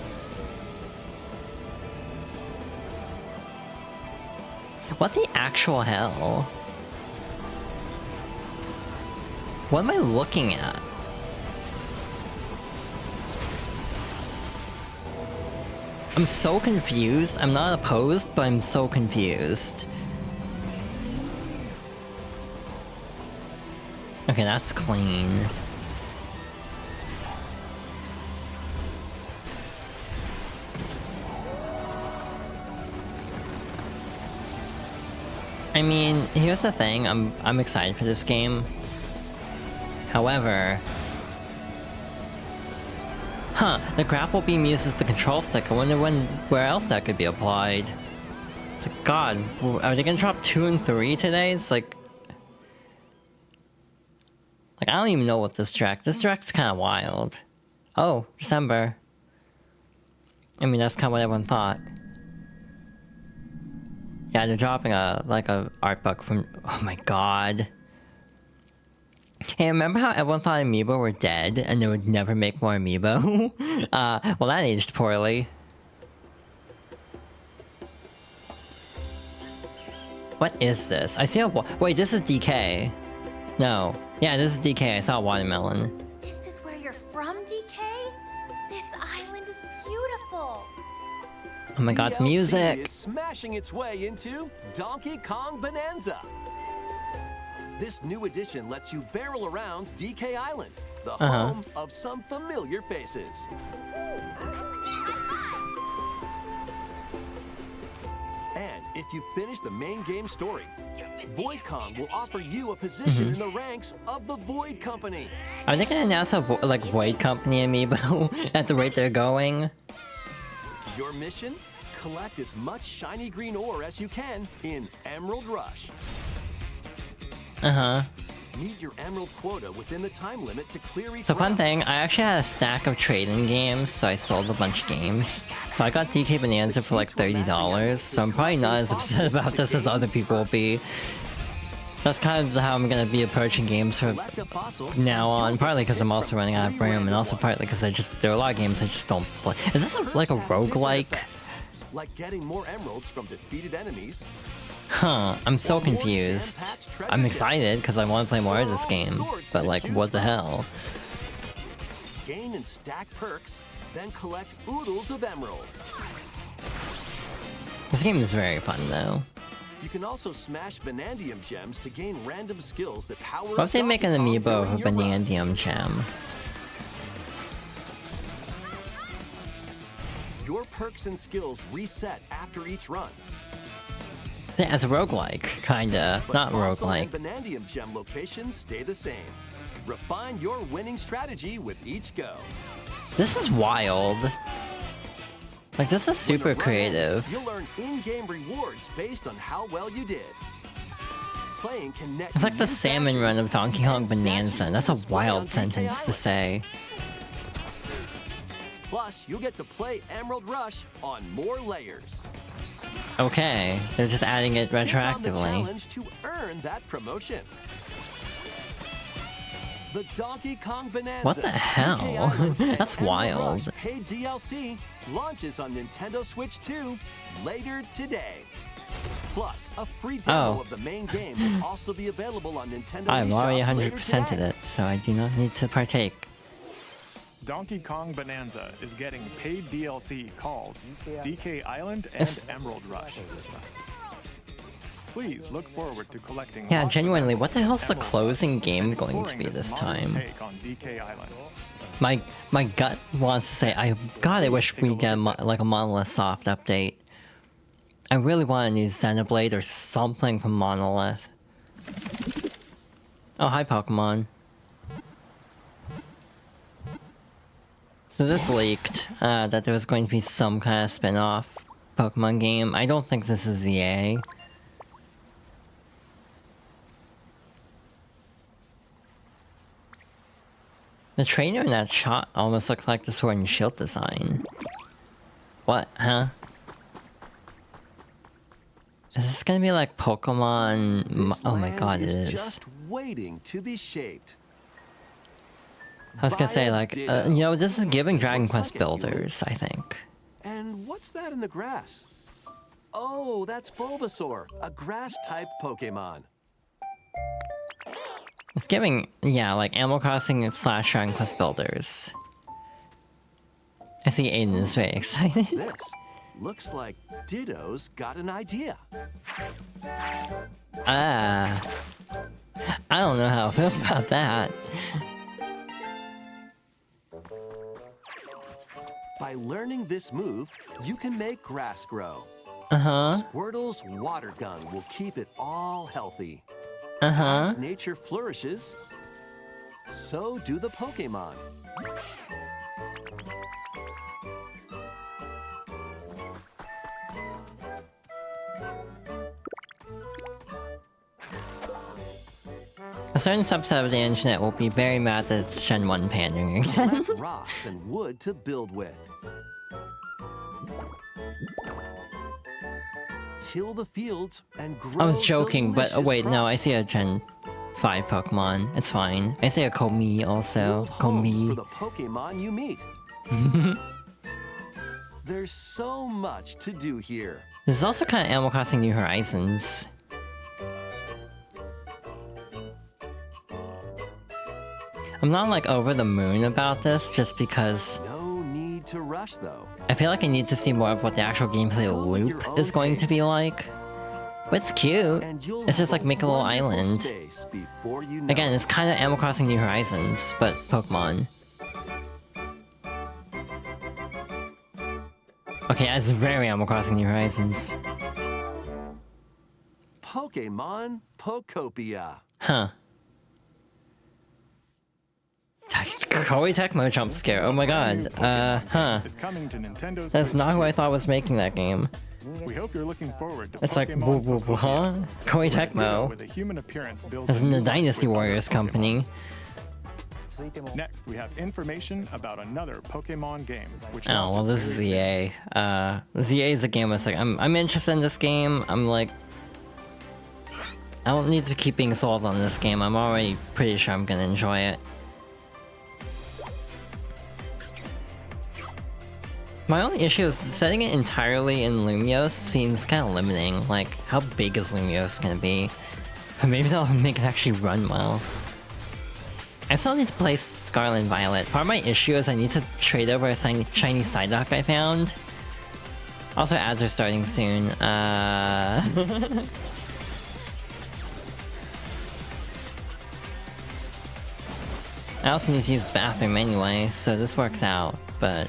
What the actual hell? What am I looking at? I'm so confused. I'm not opposed, but I'm so confused. Okay, that's clean. I mean, here's the thing. I'm excited for this game. However, the grapple beam uses the control stick. I wonder where else that could be applied. It's like, God, are they gonna drop 2 and 3 today? It's like I don't even know what this direct's kind of wild. Oh, December. I mean, that's kind of what everyone thought. Yeah, they're dropping a art book from. Oh my god. Hey, remember how everyone thought Amiibo were dead and they would never make more Amiibo? Well, that aged poorly. What is this? I see a wait, this is DK. No. Yeah, this is DK. I saw a watermelon. This is where you're from, DK? This island is beautiful. Oh my god, DLC music! is smashing its way into Donkey Kong Bonanza. This new edition lets you barrel around DK Island, the home of some familiar faces. And if you finish the main game story, Void Kong will offer you a position in the ranks of the Void Company. Are they gonna announce a Void Company Amiibo at the rate they're going? Your mission? Collect as much shiny green ore as you can in Emerald Rush. Meet your emerald quota within the time limit to clear each So fun round. thing, I actually had a stack of trading games, so I sold a bunch of games. So I got DK Bonanza for like $30, so I'm probably not as upset about this as other people will be. That's kind of how I'm gonna be approaching games from now on, partly because I'm also running out of room, and also partly because there are a lot of games I just don't play. Is this like a roguelike? Like getting more emeralds from defeated enemies. Huh, I'm so confused. I'm excited because I want to play more of this game, but like, what the hell? Gain and stack perks, then collect oodles of emeralds. This game is very fun though. You can also smash Banandium gems to gain random skills that power What if they make an Donkey Kong amiibo of a during your run. Banandium gem? Your perks and skills reset after each run. Yeah, it's a roguelike, kinda. But Not fossil roguelike. and Banandium gem locations stay the same. Refine your winning strategy with each go. This is wild. Like, this is When super your run creative. ends, you'll earn in-game rewards based on how well you did. Playing can net It's like you the new salmon run of Donkey Kong Bonanza. That's a wild sentence to say. Plus, you'll get to play Emerald Rush on more layers. Okay, they're just adding it Take on the retroactively. challenge to earn that promotion. The Donkey Kong Bonanza. What the hell? DK Island, and That's Emerald wild. Rush paid DLC launches on Nintendo Switch 2 later today. Plus, a free demo Oh. of the main game will also be available on Nintendo I'm already eShop 100%ed later it, so I do not need to partake. Donkey Kong Bonanza is getting paid DLC called DK Island and It's- Emerald Rush. Please look forward to collecting. Yeah, lots of genuinely, what the hell's the Emerald closing Rush game and going to exploring be this modern time? take on DK Island. My gut wants to say, God, I wish we get like a Monolith Soft update. I really want a new Xenoblade or something from Monolith. Oh, hi Pokemon. So this leaked that there was going to be some kind of spin-off Pokemon game. I don't think this is EA. The trainer in that shot almost looked like the Sword and Shield design. What, huh? Is this gonna be like Pokemon? This Oh my land god, it is. just waiting to be shaped. I was gonna say, like, Ditto. you know, this is giving Dragon Looks Quest like it, Yuna. builders, I think. And what's that in the grass? Oh, that's Bulbasaur, a grass-type Pokemon. It's giving, yeah, like Animal Crossing / Dragon Quest builders. I see Aiden is very excited. This looks like Ditto's got an idea. I don't know how I feel about that. By learning this move, you can make grass grow. Uh-huh. Squirtle's water gun will keep it all healthy. Uh-huh. As nature flourishes, so do the Pokemon. A certain subset of the internet will be very mad that it's Gen 1 pandering again. Collect rocks and wood to build with. Till the fields and grow I was joking, but oh delicious wait, no, I crops. see a Gen 5 Pokemon. It's fine. I see a Komi also. Build homes for Komi. the Pokemon you meet. There's so much to do here. This is also kind of Animal Crossing New Horizons. I'm not like over the moon about this just because No need to rush though. I feel like I need to see more of what the actual gameplay Go at your loop is own going to be pace. like. But it's cute. And you'll It's just have like make a little wonderful island. space before you know Again, it. it's kind of Animal Crossing New Horizons, but Pokemon. Okay, it's very Animal Crossing New Horizons. Pokemon Pokopia. Huh. Koei Tecmo jump scare. Oh my god. Huh. Is coming to Nintendo That's Switch not who 2. I thought was making that game. We hope you're looking forward to It's like, Pokemon huh? Koei Ditto Tecmo. with a human appearance built As in the into life Dynasty with other Warriors Pokemon. company. Next, we have information about another Pokemon game. Which Oh, well, this is ZA. ZA is a game that's like, I'm interested in this game. I'm like, I don't need to keep being sold on this game. I'm already pretty sure I'm gonna enjoy it. My only issue is setting it entirely in Lumiose seems kind of limiting. Like, how big is Lumiose gonna be? But maybe that'll make it actually run well. I still need to play Scarlet and Violet. Part of my issue is I need to trade over a shiny Psyduck I found. Also, ads are starting soon. I also need to use the bathroom anyway, so this works out, but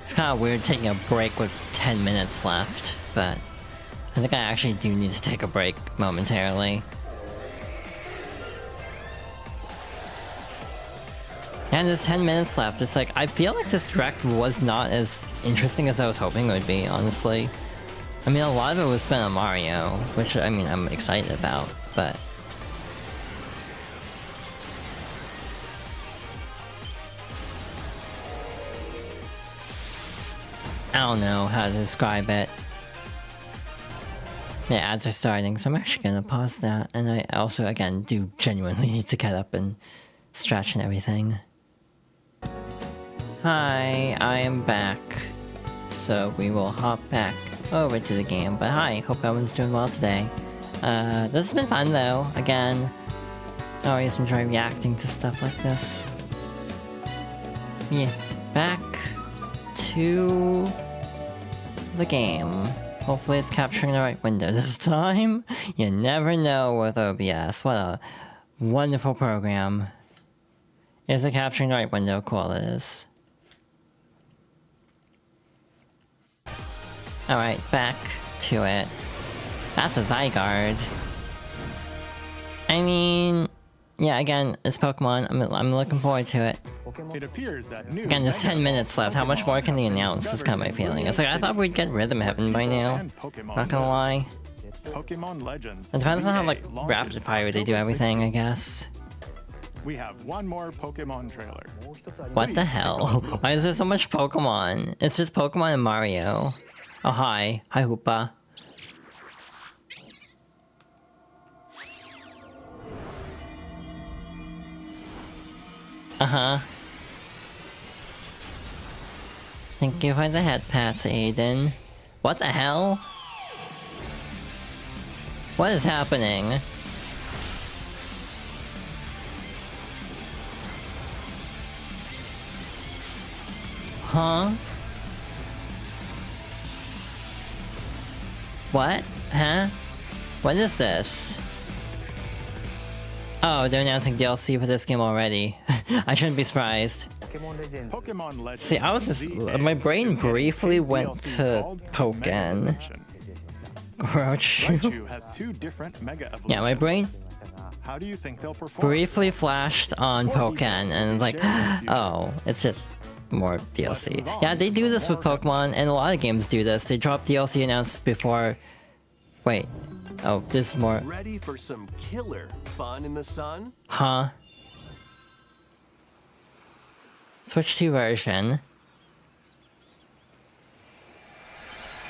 it's kind of weird taking a break with 10 minutes left, but I think I actually do need to take a break momentarily. And there's 10 minutes left. It's like, I feel like this direct was not as interesting as I was hoping it would be, honestly. I mean, a lot of it was spent on Mario, which, I mean, I'm excited about, but... I don't know how to describe it. The ads are starting, so I'm actually gonna pause that, and I also, again, do genuinely need to get up and stretch and everything. Hi, I am back. So we will hop back over to the game, but hi, hope everyone's doing well today. This has been fun though, again. I always enjoy reacting to stuff like this. Yeah, back to the game. Hopefully it's capturing the right window this time. You never know with OBS. What a wonderful program. Is it capturing the right window? Cool, it is. Alright, back to it. That's a Zygarde. I mean... yeah, again, it's Pokemon. I'm looking forward to it. It appears that new Again, there's 10 minutes left. How much more can they announce? Is kind of my feeling. It's like, I thought we'd get Rhythm Heaven by now. Not gonna lie. Pokemon Legends. It depends on how, like, ZA rapid fire they do everything, I guess. We have one more Pokemon trailer. What the hell? Why is there so much Pokemon? It's just Pokemon and Mario. Oh, hi. Hi, Hoopa. Uh-huh. Thank you for the head pats, Aiden. What the hell? What is happening? Huh? What? Huh? What is this? Oh, they're announcing DLC for this game already. I shouldn't be surprised. Pokemon Legends. See, I was just... my brain briefly went to Pokken. Raichu has two different Mega Evolutions. Yeah, my brain How do you think they'll perform? briefly flashed on Pokken and like, oh, it's just more DLC. Yeah, they do this with Pokemon, and a lot of games do this. They drop DLC announced before... Wait. Oh, this is more... Ready for some killer fun in the sun? Huh? Switch 2 version.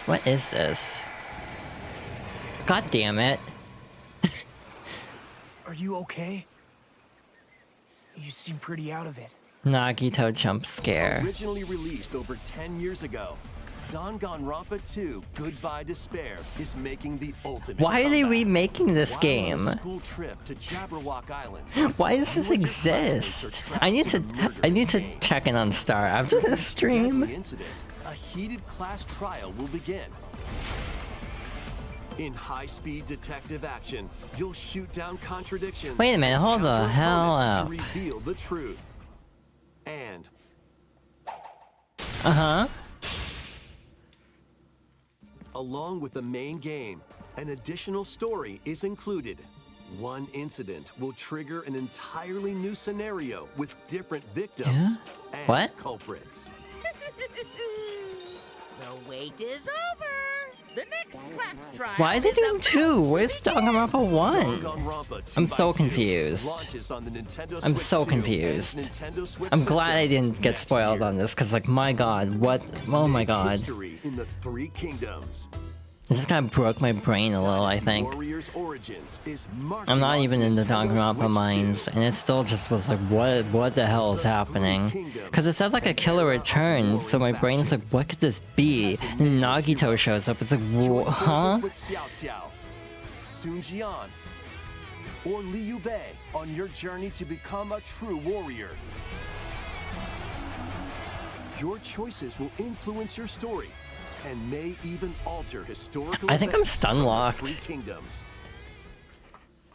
What is this? God damn it. Are you okay? You seem pretty out of it. Nagito jump scare. Originally released over 10 years ago, Danganronpa 2 Goodbye Despair is making the ultimate Why are they comeback. remaking this While game? on a school trip to Jabberwock Island, Why does this exist? I need to check in on Star after this stream. deadly incident, a heated class trial will begin. In high-speed detective action, you'll shoot down contradictions. Wait a minute, hold the encounter hell opponents up. to reveal the truth. And Uh-huh. along with the main game, an additional story is included. One incident will trigger an entirely new scenario with different victims and What? culprits. The wait is over. Why are they doing 2? Where's Danganronpa 1? I'm so confused. I'm so confused. I'm glad I didn't get spoiled on this, because, like, my god, what? Oh my god. It just kind of broke my brain a little, I think. I'm not even in the Danganronpa mines, and it still just was like, what the hell is happening? Because it said like a killer returns, so my brain's like, what could this be? And Nagito shows up, it's like, huh? Sun Jian or Liu Bei on your journey to become a true warrior. Your choices will influence your story and may even alter historical I think I'm events stun locked. from the Three Kingdoms.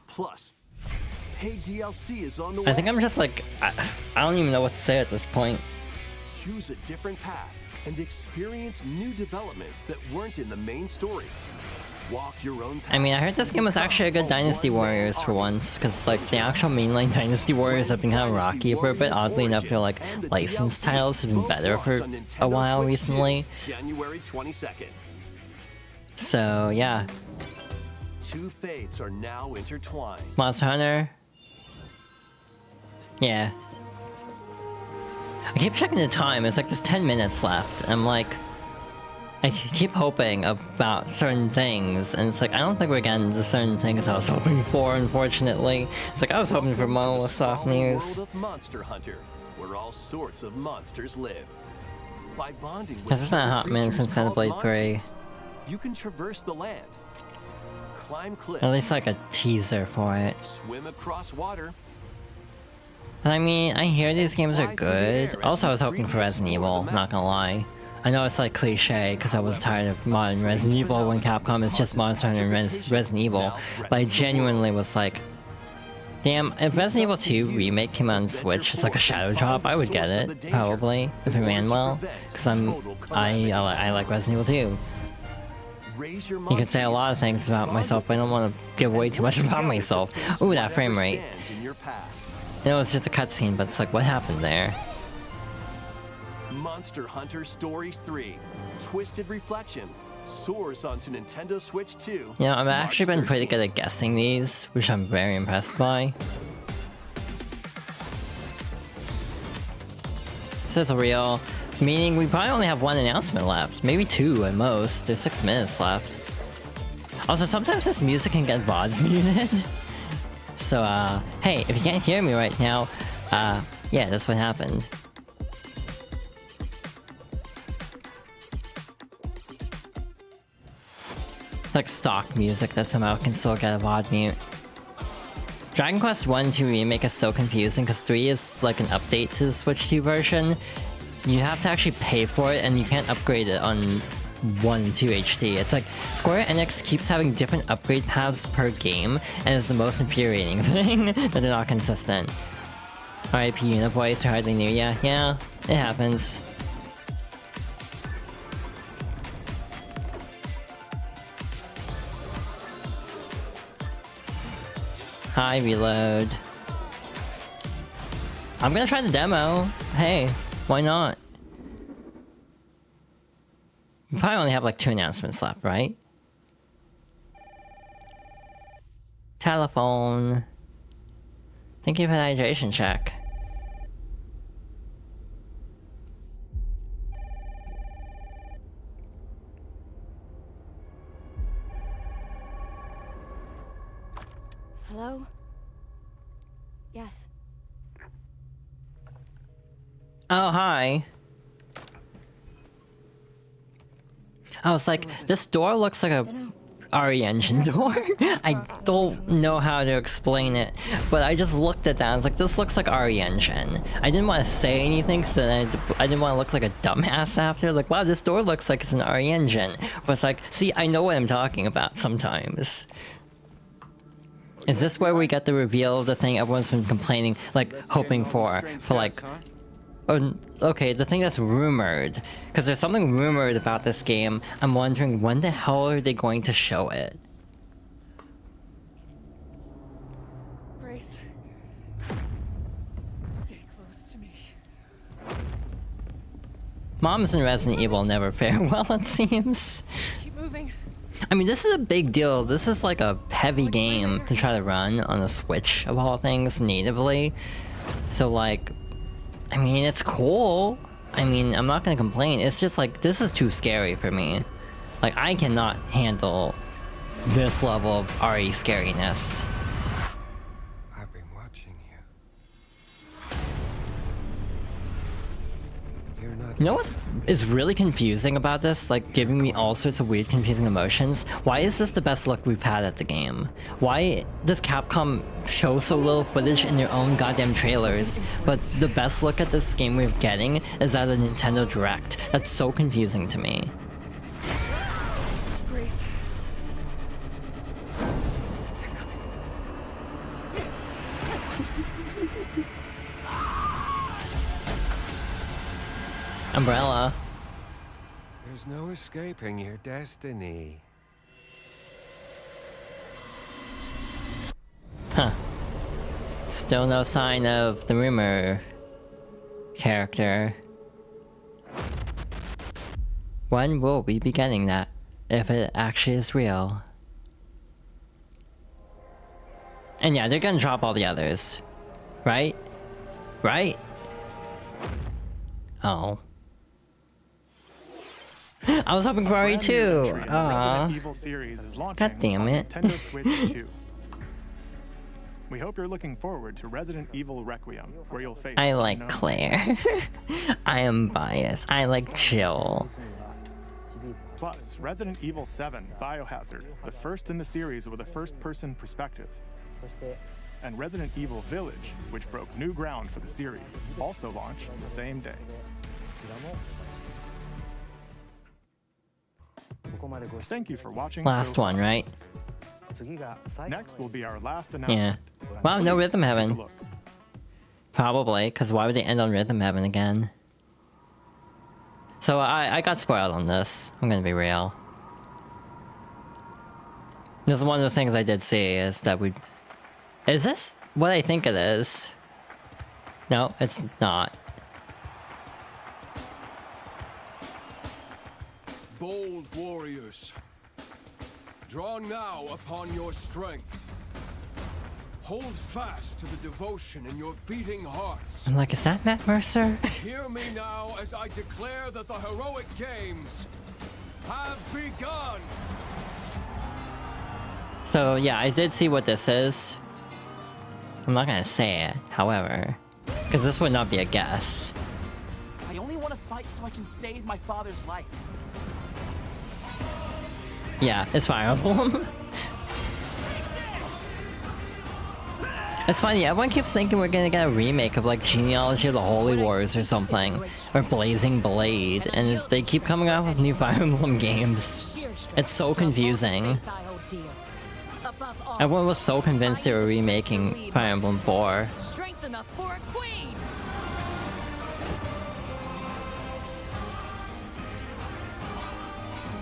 Plus, hey DLC is on the way. I think I'm just like, I don't even know what to say at this point. Choose a different path and experience new developments that weren't in the main story. Walk your own path. I mean, I heard this game was actually a good Dynasty Warriors for once, because like the actual mainline Dynasty Warriors have been kind of rocky for a bit. Oddly enough, I feel like licensed titles have been better for a while recently. January 22nd. So yeah. Two fates are now intertwined. Monster Hunter. Yeah. I keep checking the time. It's like there's 10 minutes left. I'm like, I keep hoping about certain things, and it's like, I don't think we're getting the certain things I was hoping for, unfortunately. It's like, I was hoping for Monolith Soft News. World of Monster Hunter, where all sorts of monsters live. By bonding with This has been a hot minute since Xenoblade 3. you can traverse the land, climb cliffs, At least like a teaser for it. swim across water. And I mean, I hear these games are good. Also, I was hoping for Resident Evil, not gonna lie. I know it's like cliche, because I was tired of modern Resident Evil when Capcom is just Monster Hunter and Resident Evil, but I genuinely was like, damn, if Resident Evil 2 Remake came out on Switch, it's like a shadow drop, I would get it, probably, if it ran well, because I like Resident Evil 2. You can say a lot of things about myself, but I don't want to give away too much about myself. Ooh, that frame rate. I know it's just a cutscene, but it's like, what happened there? Monster Hunter Stories 3, Twisted Reflection, soars onto Nintendo Switch 2. You know, I've actually been pretty good at guessing these, which I'm very impressed by. Sizzle reel, meaning we probably only have one announcement left, maybe 2 at most. There's 6 minutes left. Also, sometimes this music can get VODs muted. So, hey, if you can't hear me right now, yeah, that's what happened. It's like stock music that somehow can still get a VOD mute. Dragon Quest 1 2 Remake is so confusing because 3 is like an update to the Switch 2 version. You have to actually pay for it and you can't upgrade it on 1 and 2 HD. It's like Square Enix keeps having different upgrade paths per game and it's the most infuriating thing that they're not consistent. RIP Yuna voice, you're hardly new, yeah, it happens. Hi, reload. I'm gonna try the demo. Hey, why not? We probably only have like 2 announcements left, right? Telephone. Thank you for the hydration check. Hello? Yes. Oh, hi. I was like, this door looks like a RE Engine door. I don't know how to explain it, but I just looked at that and I was like, this looks like RE Engine. I didn't want to say anything because I didn't want to look like a dumbass after. Like, wow, this door looks like it's an RE Engine. But it's like, see, I know what I'm talking about sometimes. Is this where we get the reveal of the thing everyone's been complaining, like, hoping for like... Oh, okay, the thing that's rumored. Because there's something rumored about this game. I'm wondering when the hell are they going to show it? Grace, stay close to me. Moms in Resident Evil never fare well, it seems. Keep moving. I mean, this is a big deal. This is like a heavy game to try to run on a Switch, of all things, natively. So like, I mean, it's cool. I mean, I'm not gonna complain. It's just like, this is too scary for me. Like, I cannot handle this level of RE scariness. I've been watching you. You're not. You know what is really confusing about this? Like, giving me all sorts of weird, confusing emotions? Why is this the best look we've had at the game? Why does Capcom show so little footage in their own goddamn trailers, but the best look at this game we're getting is at a Nintendo Direct? That's so confusing to me. Grace. Umbrella. There's no escaping your destiny. Huh. Still no sign of the rumor character. When will we be getting that? If it actually is real. And yeah, they're gonna drop all the others. Right? Right? Oh. I was hoping for RE2! Resident Evil series is launching God damn it. on Nintendo Switch 2. We hope you're looking forward to Resident Evil Requiem, where you'll face I like Claire. I am biased. I like Jill. Plus, Resident Evil 7 Biohazard, the first in the series with a first-person perspective. And Resident Evil Village, which broke new ground for the series, also launched the same day. Thank you for watching. Last one, right? Next will be our last announcement. Yeah. Wow, no Please Rhythm take a Heaven. look. Probably, because why would they end on Rhythm Heaven again? So I got spoiled on this. I'm gonna be real. This is one of the things I did see is that we... Is this what I think it is? No, it's not. Bold warriors, draw now upon your strength. Hold fast to the devotion in your beating hearts. I'm like, is that Matt Mercer? Hear me now as I declare that the heroic games have begun. So yeah, I did see what this is. I'm not gonna say it, however, because this would not be a guess. I only want to fight so I can save my father's life. Yeah, it's Fire Emblem. It's funny, everyone keeps thinking we're gonna get a remake of like Genealogy of the Holy Wars or something, or Blazing Blade, and they keep coming out with new Fire Emblem games. It's so confusing. Everyone was so convinced they were remaking Fire Emblem 4. Strength enough for a queen.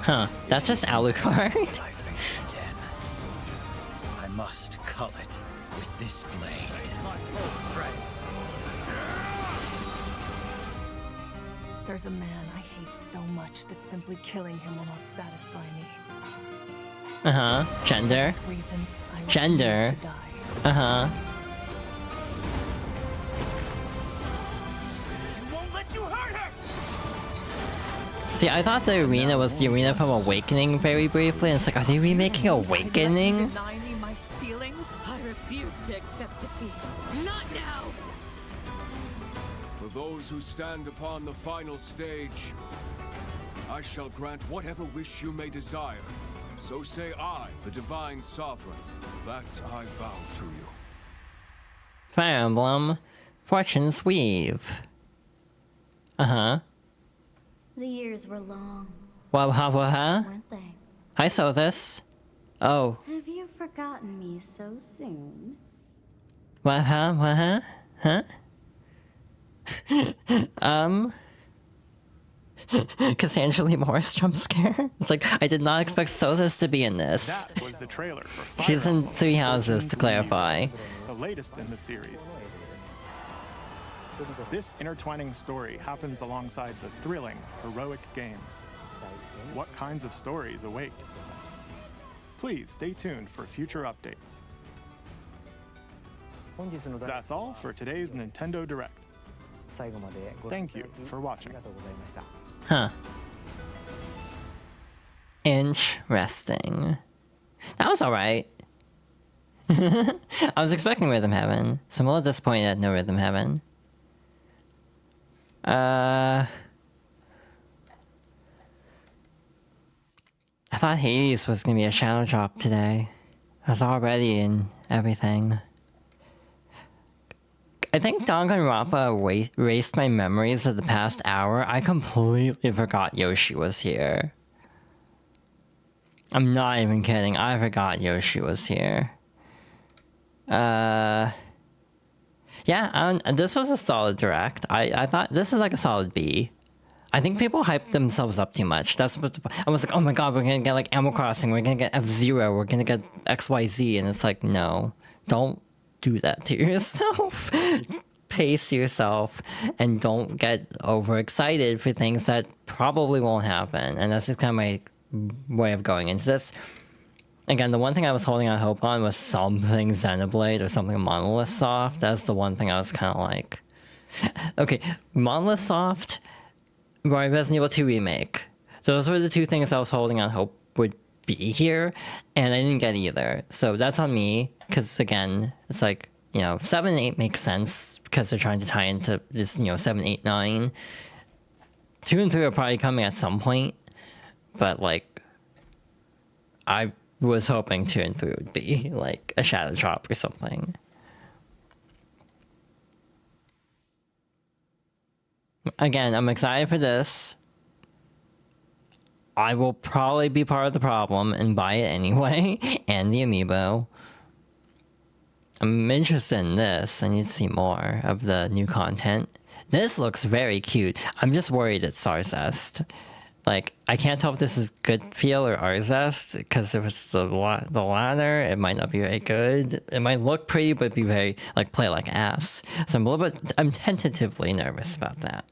Huh, that's just Alucard? I must cull it with this blade. There's a man I hate so much that simply killing him will not satisfy me. Uh-huh. Gender. Reason I refuse Gender. to die. Uh-huh. I won't let you hurt her. See, I thought the arena was the arena from Awakening very briefly, and it's like, are they remaking Awakening? Deny me my feelings? I refuse to accept defeat. Not now. For those who stand upon the final stage, I shall grant whatever wish you may desire. So say I, the Divine Sovereign, that I vow to you. Fire Emblem. Fortune's Weave. Uh-huh. The years were long, Well, huh? weren't they? I saw this. Oh. Have you forgotten me so soon? What, huh? What, huh? Huh? Cassandra Lee Morris jump scare? It's like, I did not expect Sothis to be in this. That was the trailer for Fire She's in Emblem 3 houses, to clarify. the latest in the series. This intertwining story happens alongside the thrilling, heroic games. What kinds of stories await? Please stay tuned for future updates. That's all for today's Nintendo Direct. Thank you for watching. Huh. Interesting. That was alright. I was expecting Rhythm Heaven, so I'm a little disappointed at no Rhythm Heaven. I thought Hades was gonna be a shadow drop today. I was all ready and everything. I think Danganronpa erased my memories of the past hour. I completely forgot Yoshi was here. I'm not even kidding. I forgot Yoshi was here. Yeah, this was a solid direct. I thought this is like a solid B. I think people hyped themselves up too much. That's what I was like, oh my god, we're gonna get like Animal Crossing, we're gonna get F-Zero, we're gonna get XYZ, and it's like, no, don't do that to yourself. Pace yourself and don't get overexcited for things that probably won't happen. And that's just kind of my way of going into this. Again, the one thing I was holding out hope on was something Xenoblade or something Monolith Soft. That's the one thing I was kind of like, okay, Monolith Soft, Resident Evil 2 Remake. Those were the two things I was holding out hope would be here, and I didn't get either. So that's on me, because again, it's like, you know, 7 and 8 makes sense because they're trying to tie into this, you know, 7, 8, 9. 2 and 3 are probably coming at some point, but like, I was hoping 2 and 3 would be like a shadow drop or something. Again, I'm excited for this. I will probably be part of the problem and buy it anyway, and the amiibo. I'm interested in this. I need to see more of the new content. This looks very cute. I'm just worried it's Sarzest. Like, I can't tell if this is good feel or Arzest, because if it's the latter, it might not be very good. It might look pretty, but be very, like, play like ass. So I'm tentatively nervous about that.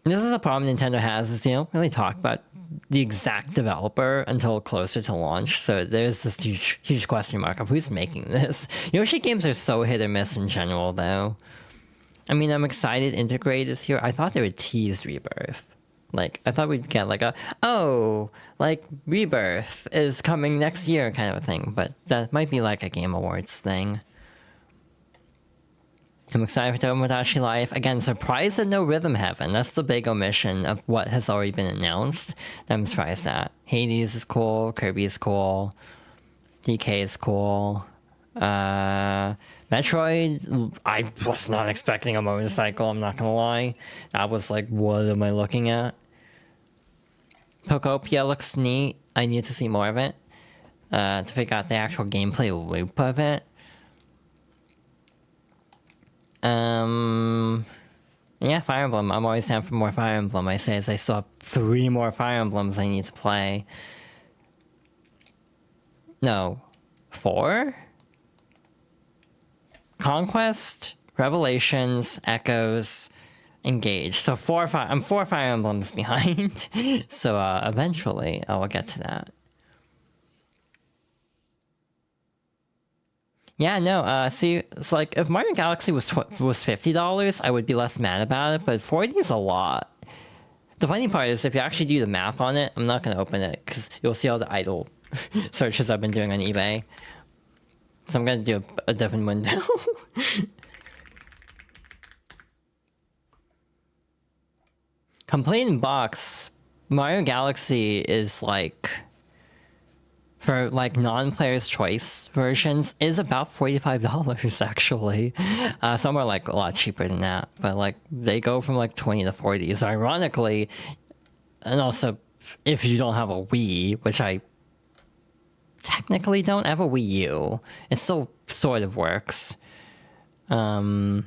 This is a problem Nintendo has, is they don't really talk about the exact developer until closer to launch. So there's this huge question mark of who's making this. Yoshi games are so hit or miss in general, though. I mean, I'm excited Integrate is here. I thought they would tease Rebirth. Like, I thought we'd get like a, oh, like Rebirth is coming next year kind of a thing. But that might be like a Game Awards thing. I'm excited for Tomodachi Life. Again, surprised at no Rhythm Heaven. That's the big omission of what has already been announced. I'm surprised at. Hades is cool. Kirby is cool. DK is cool. Metroid, I was not expecting a motorcycle, I'm not gonna lie. I was like, what am I looking at? Pokopia looks neat. I need to see more of it. To figure out the actual gameplay loop of it. Yeah, Fire Emblem. I'm always down for more Fire Emblem. I say as I still have 3 more Fire Emblems I need to play. No. 4? Conquest, Revelations, Echoes, Engage. So I'm 4 Fire Emblems behind. So eventually I will get to that. Yeah, no, see, it's like, if Mario Galaxy was $50, I would be less mad about it, but 40 is a lot. The funny part is, if you actually do the math on it, I'm not going to open it, because you'll see all the idle searches I've been doing on eBay. So I'm going to do a different window. Complete in box, Mario Galaxy is like, for like non-player's choice versions, is about $45 actually. Some are like a lot cheaper than that, but like they go from like 20 to 40. So ironically, and also if you don't have a Wii, which I technically don't have a Wii U, it still sort of works. Yeah,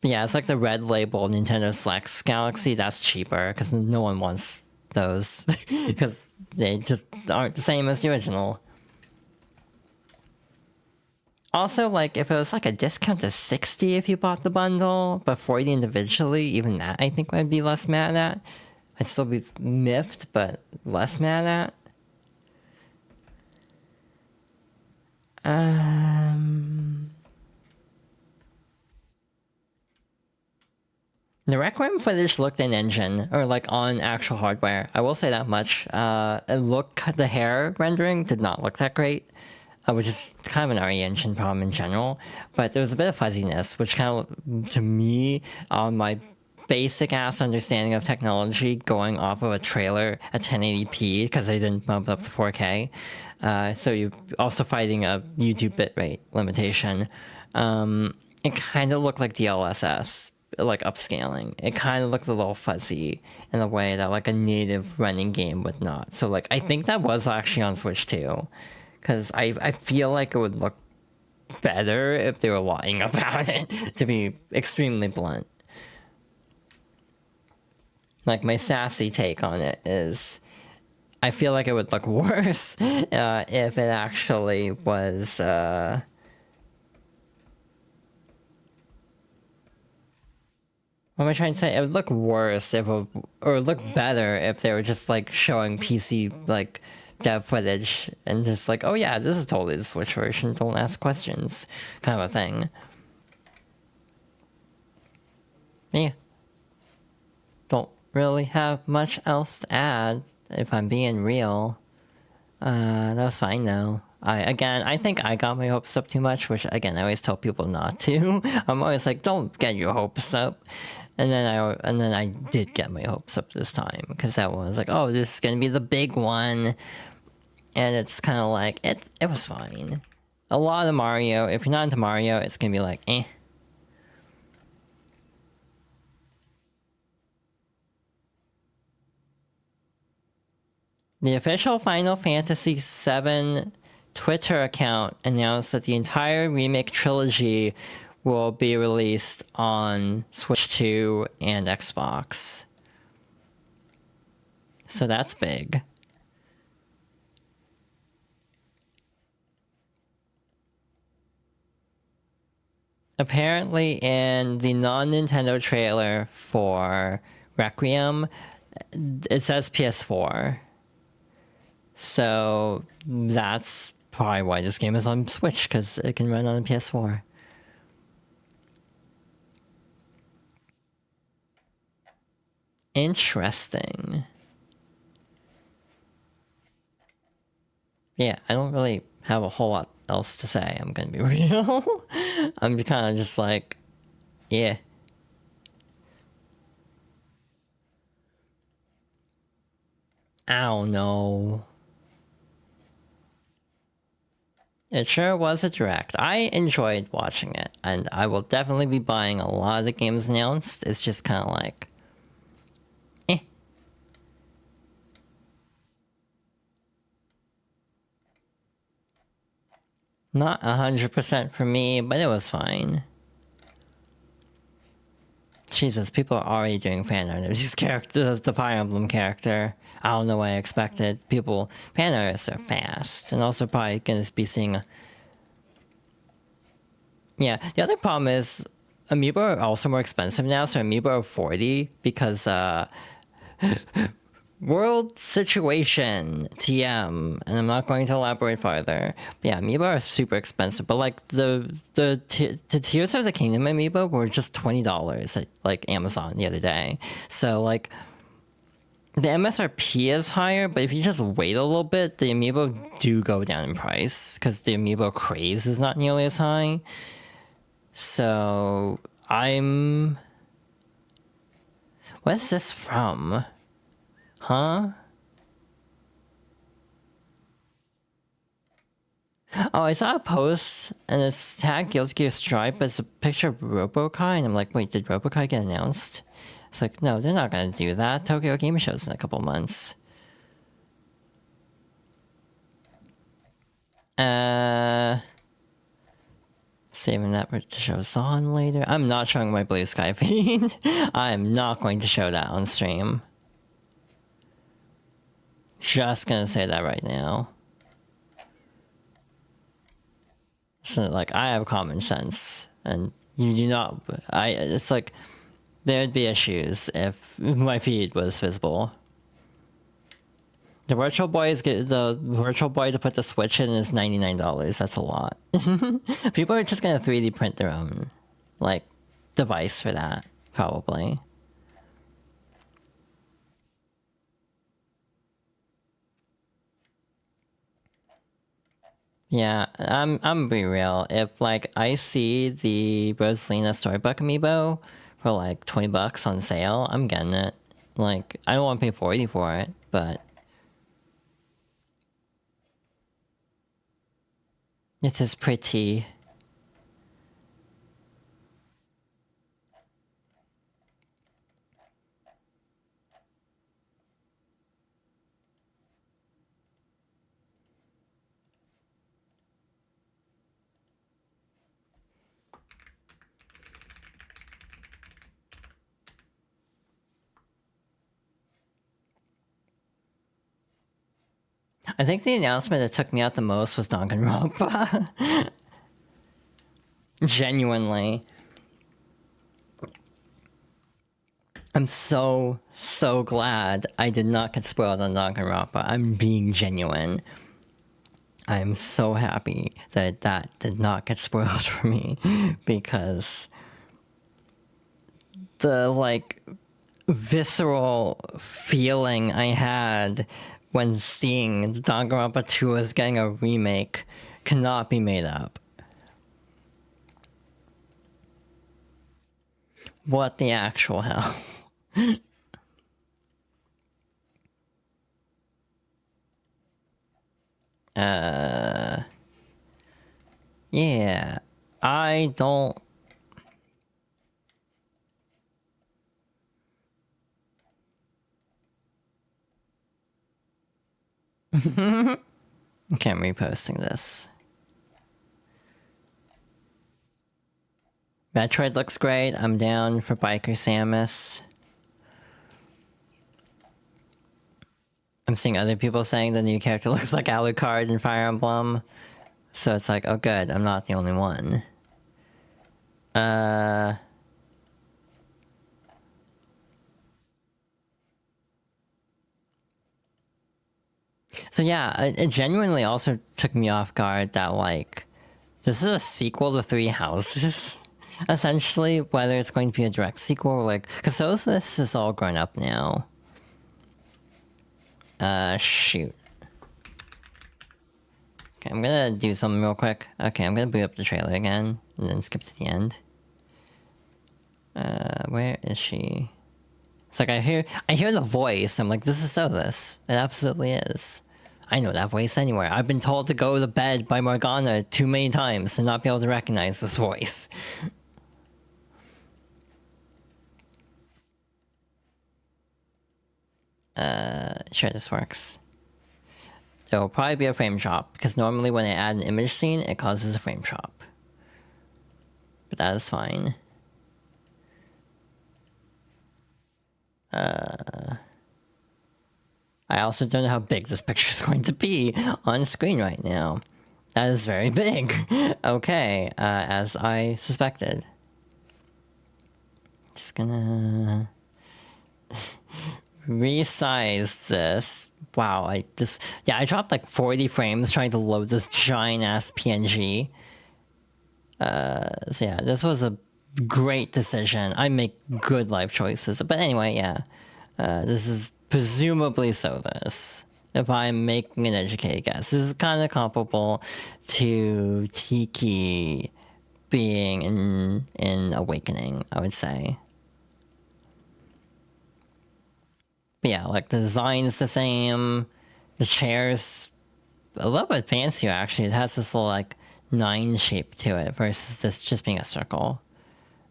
it's like the red label Nintendo Flex Galaxy. That's cheaper because no one wants those because they just aren't the same as the original. Also, like, if it was like a discount to 60 if you bought the bundle, but 40 individually, even that I think I'd be less mad at. I'd still be miffed, but less mad at. The Requiem footage looked in engine, or like on actual hardware. I will say that much. The hair rendering did not look that great, which is kind of an RE engine problem in general. But there was a bit of fuzziness, which kind of, to me, on my basic ass understanding of technology, going off of a trailer at 1080p because they didn't bump up to 4K. So you're also fighting a YouTube bitrate limitation. It kind of looked like DLSS, like upscaling. It kind of looked a little fuzzy in a way that like a native running game would not. So like I think that was actually on Switch too, because I feel like it would look better if they were lying about it, to be extremely blunt. Like my sassy take on it is, I feel like it would look worse if it actually was. What am I trying to say? It would look worse if it, or look better if they were just like showing PC like dev footage and just like, oh yeah, this is totally the Switch version. Don't ask questions, kind of a thing. Yeah. Don't really have much else to add, if I'm being real. That's fine though. I think I got my hopes up too much, which again I always tell people not to. I'm always like, don't get your hopes up. And then I did get my hopes up this time, because that one was like, oh, this is gonna be the big one. And it's kind of like, it was fine. A lot of Mario, if you're not into Mario, it's gonna be like, eh. The official Final Fantasy VII Twitter account announced that the entire remake trilogy will be released on Switch 2 and Xbox. So that's big. Apparently in the non-Nintendo trailer for Requiem, it says PS4. So that's probably why this game is on Switch, because it can run on a PS4. Interesting. Yeah, I don't really have a whole lot else to say, I'm gonna be real. I'm kind of just like, yeah. I don't know. It sure was a direct. I enjoyed watching it, and I will definitely be buying a lot of the games announced. It's just kind of like, eh. Not 100% for me, but it was fine. Jesus, people are already doing fan art of these characters, the Fire Emblem character. I don't know what I expected. Fan artists are fast, and also probably gonna be seeing. Yeah, the other problem is Amiibo are also more expensive now, so Amiibo are 40 because world situation TM, and I'm not going to elaborate farther. But yeah, Amiibo are super expensive, but like the Tears of the Kingdom Amiibo were just $20 at like Amazon the other day. So like the MSRP is higher, but if you just wait a little bit, the Amiibo do go down in price because the Amiibo craze is not nearly as high. So what's this from? Huh? Oh, I saw a post and it's tagged Guilty Gear Stripe, but it's a picture of Robokai, and I'm like, wait, did Robokai get announced? It's like, no, they're not gonna do that. Tokyo Game Show's in a couple months. Saving that to show on later. I'm not showing my Blue Sky feed. I'm not going to show that on stream. Just gonna say that right now. So like, I have common sense, and you do not. It's like, there'd be issues if my feed was visible. The Virtual Boy to put the Switch in is $99. That's a lot. People are just gonna 3D print their own, like, device for that, probably. Yeah, I'm be real. If like I see the Rosalina Storybook amiibo for like $20 on sale, I'm getting it. Like, I don't want to pay $40 for it, but it is pretty. I think the announcement that took me out the most was Danganronpa. Genuinely. I'm so glad I did not get spoiled on Danganronpa. I'm being genuine. I'm so happy that that did not get spoiled for me, because the, like, visceral feeling I had when seeing Danganronpa 2 is getting a remake cannot be made up. What the actual hell? Yeah, I don't... Okay, I'm reposting this. Metroid looks great. I'm down for Biker Samus. I'm seeing other people saying the new character looks like Alucard in Fire Emblem. So it's like, oh good, I'm not the only one. So yeah, it genuinely also took me off guard that, like, this is a sequel to Three Houses. Essentially, whether it's going to be a direct sequel or like... Because this is all grown up now. Shoot. Okay, I'm gonna do something real quick. Okay, I'm gonna boot up the trailer again, and then skip to the end. Where is she? It's like I hear the voice. I'm like, this is Sothis. It absolutely is. I know that voice anywhere. I've been told to go to bed by Morgana too many times to not be able to recognize this voice. Sure, this works. There will probably be a frame drop, because normally when I add an image scene, it causes a frame drop. But that is fine. I also don't know how big this picture is going to be on screen right now. That is very big. Okay, as I suspected. Just gonna resize this. Wow, I dropped like 40 frames trying to load this giant ass PNG. So yeah, this was a great decision. I make good life choices. But anyway, yeah. This is presumably Sothis, if I'm making an educated guess. This is kind of comparable to Tiki being in Awakening, I would say. But yeah, like, the design's the same. The chair's a little bit fancier, actually. It has this little, like, 9 shape to it versus this just being a circle.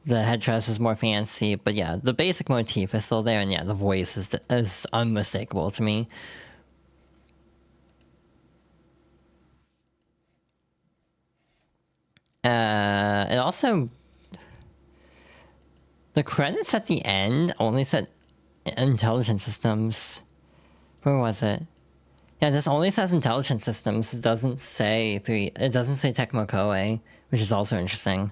The headdress is more fancy, but yeah, the basic motif is still there, and yeah, the voice is unmistakable to me. It also... The credits at the end only said Intelligent Systems. Where was it? Yeah, this only says Intelligent Systems. It doesn't say Tecmo Koei, which is also interesting.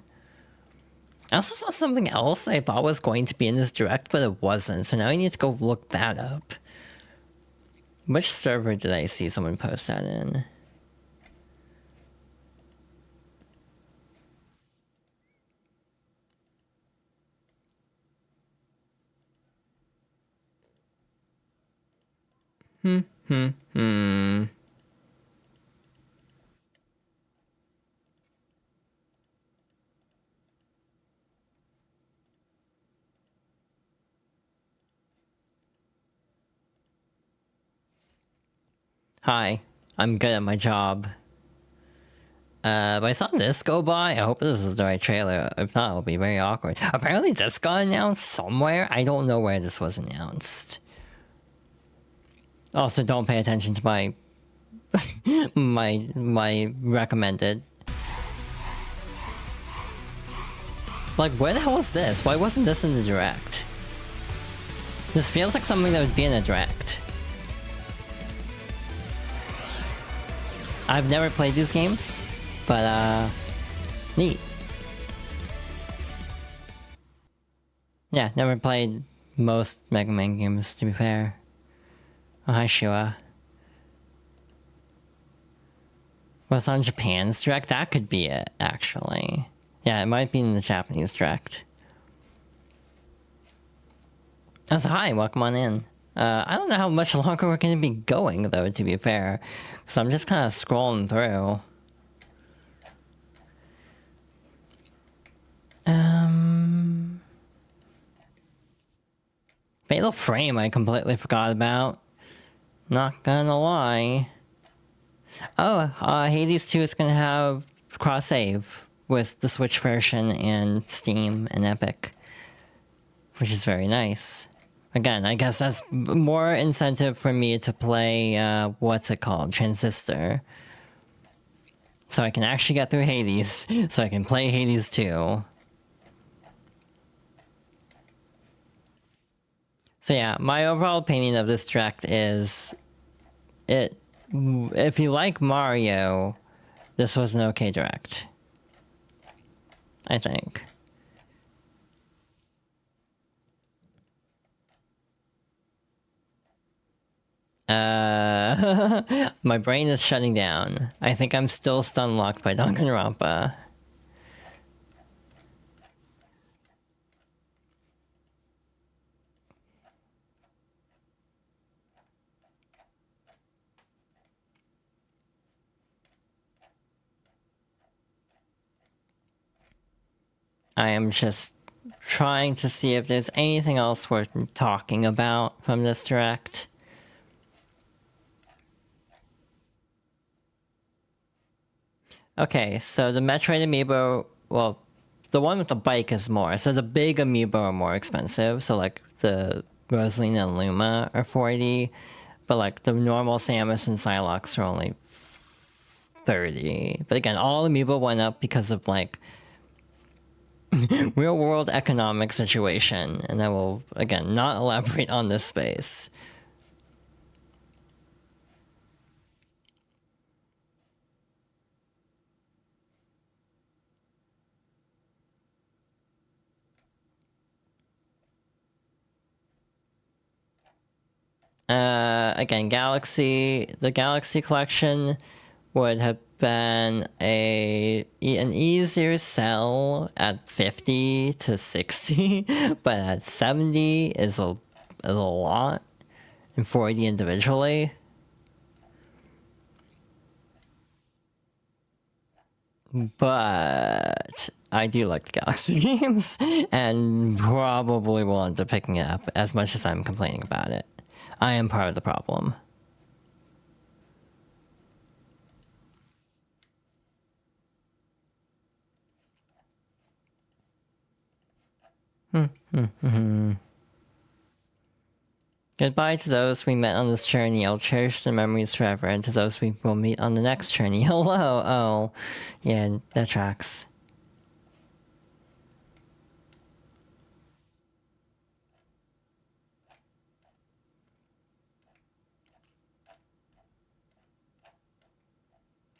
I also saw something else I thought was going to be in this direct, but it wasn't. So now I need to go look that up. Which server did I see someone post that in? Hi, I'm good at my job. But I saw this go by. I hope this is the right trailer. If not, it'll be very awkward. Apparently this got announced somewhere. I don't know where this was announced. Also, don't pay attention to my my recommended. Like, where the hell is this? Why wasn't this in the direct? This feels like something that would be in a direct. I've never played these games, but neat. Yeah, never played most Mega Man games, to be fair. Oh, hi, Shua. What's on Japan's direct? That could be it, actually. Yeah, it might be in the Japanese direct. So hi, welcome on in. I don't know how much longer we're going to be going, though, to be fair. So I'm just kind of scrolling through. Fatal Frame I completely forgot about. Not gonna lie. Oh, Hades 2 is gonna have cross-save with the Switch version and Steam and Epic. Which is very nice. Again, I guess that's more incentive for me to play, what's it called? Transistor. So I can actually get through Hades, so I can play Hades 2. So yeah, my overall opinion of this direct is... if you like Mario, this was an okay direct. I think. My brain is shutting down. I think I'm still stun locked by Danganronpa. I am just trying to see if there's anything else worth talking about from this direct. Okay, so the Metroid Amiibo, well, the one with the bike is more. So the big Amiibo are more expensive. So like the Rosalina and Luma are $40, but like the normal Samus and Psylocke are only $30. But again, all Amiibo went up because of like real world economic situation, and I will again not elaborate on this space. Again, the Galaxy collection would have been an easier sell at 50 to 60, but at 70 is a lot, and 40 individually. But I do like the Galaxy games, and probably will end up picking it up as much as I'm complaining about it. I am part of the problem. Goodbye to those we met on this journey. I'll cherish the memories forever, and to those we will meet on the next journey. Hello! Oh, yeah, that tracks.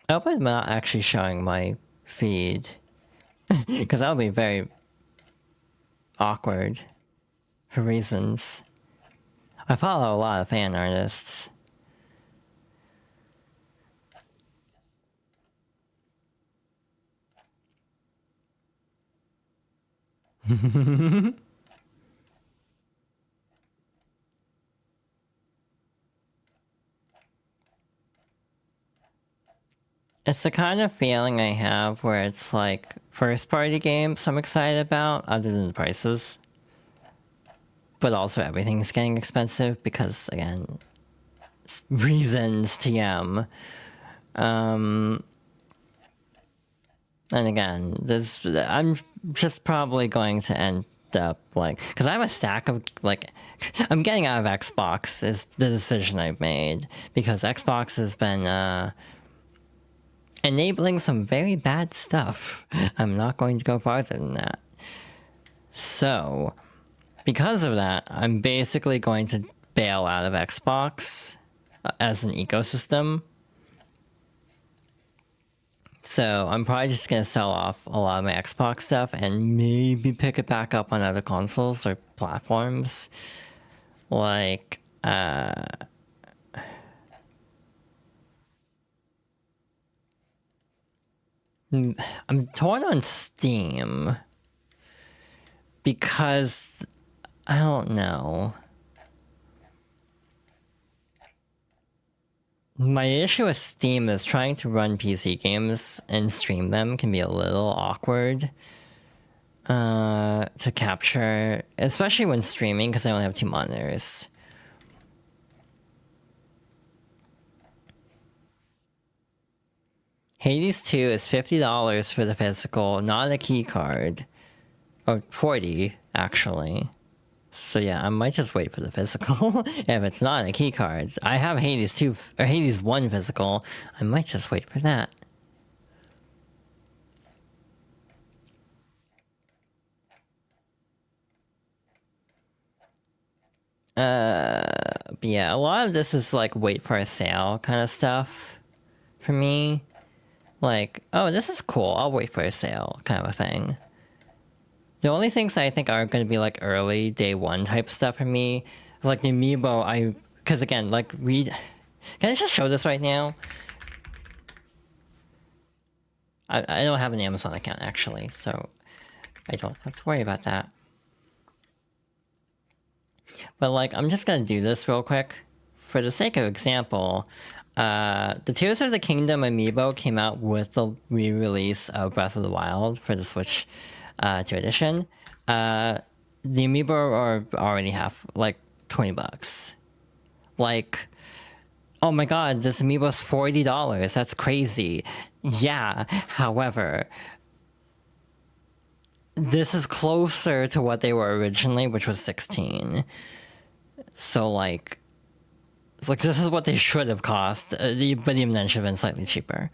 I hope I'm not actually showing my feed. Because that would be very awkward for reasons. I follow a lot of fan artists. It's the kind of feeling I have where it's like first party games I'm excited about, other than the prices. But also everything's getting expensive because, again, reasons TM. And again, I'm just probably going to end up like, because I have a stack of like, I'm getting out of Xbox is the decision I've made, because Xbox has been enabling some very bad stuff. I'm not going to go farther than that. So, because of that, I'm basically going to bail out of Xbox as an ecosystem. So I'm probably just going to sell off a lot of my Xbox stuff and maybe pick it back up on other consoles or platforms. Like, I'm torn on Steam because I don't know. My issue with Steam is trying to run PC games and stream them can be a little awkward to capture, especially when streaming, because I only have 2 monitors. Hades 2 is $50 for the physical, not a key card. Or $40, actually. So yeah, I might just wait for the physical. If it's not a key card. I have Hades 2, or Hades 1 physical. I might just wait for that. But yeah, a lot of this is like wait for a sale kind of stuff for me. Like, oh, this is cool, I'll wait for a sale kind of a thing. The only things I think are going to be like early day one type stuff for me, like the amiibo, because again, like can I just show this right now? I don't have an Amazon account actually, so I don't have to worry about that. But like, I'm just gonna do this real quick. For the sake of example, the Tears of the Kingdom amiibo came out with the re-release of Breath of the Wild for the Switch 2 edition. The amiibo are already half, like, $20. Like, oh my god, this amiibo's $40. That's crazy. Yeah, however, this is closer to what they were originally, which was $16. So, like, this is what they should have cost, but even then should have been slightly cheaper.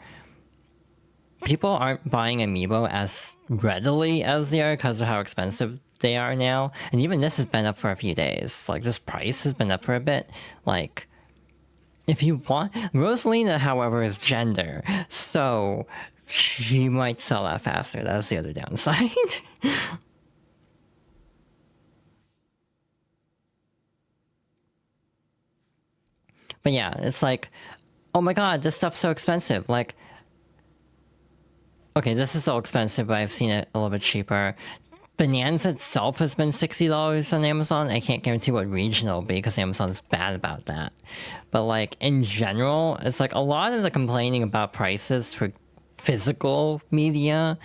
People aren't buying amiibo as readily as they are because of how expensive they are now. And even this has been up for a few days. Like, this price has been up for a bit. Like, if you want... Rosalina, however, is gender. So, she might sell that faster. That's the other downside. But yeah, it's like, oh my god, this stuff's so expensive. Like, okay, this is so expensive, but I've seen it a little bit cheaper. Bonanza itself has been $60 on Amazon. I can't guarantee what region it'll be because Amazon's bad about that. But like, in general, it's like a lot of the complaining about prices for physical media,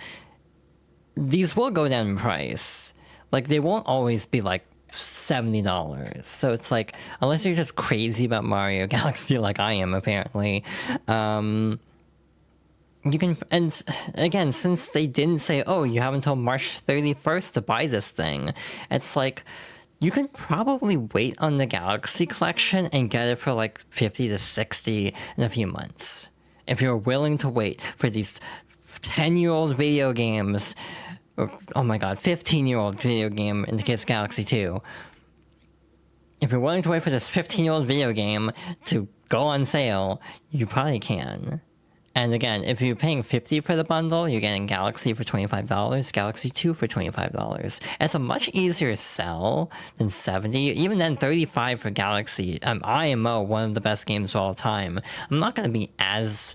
these will go down in price. Like, they won't always be like $70. So it's like, unless you're just crazy about Mario Galaxy like I am apparently, you can, and again, since they didn't say, oh, you have until March 31st to buy this thing, it's like, you can probably wait on the Galaxy collection and get it for like 50 to 60 in a few months. If you're willing to wait for these 10-year-old video games, or, oh my god, 15-year-old video game in the case of Galaxy 2. If you're willing to wait for this 15-year-old video game to go on sale, you probably can. And again, if you're paying $50 for the bundle, you're getting Galaxy for $25, Galaxy 2 for $25. It's a much easier sell than $70, even then $35 for Galaxy. IMO, one of the best games of all time. I'm not going to be as...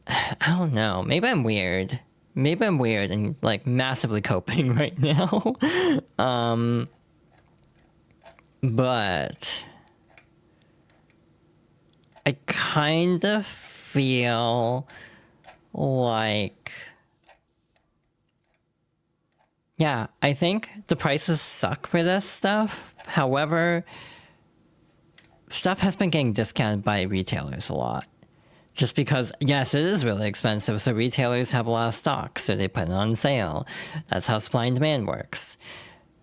I don't know. Maybe I'm weird. Maybe I'm weird and like massively coping right now. But I kind of feel like, yeah, I think the prices suck for this stuff. However, stuff has been getting discounted by retailers a lot. Just because, yes, it is really expensive, so retailers have a lot of stock, so they put it on sale. That's how supply and demand works.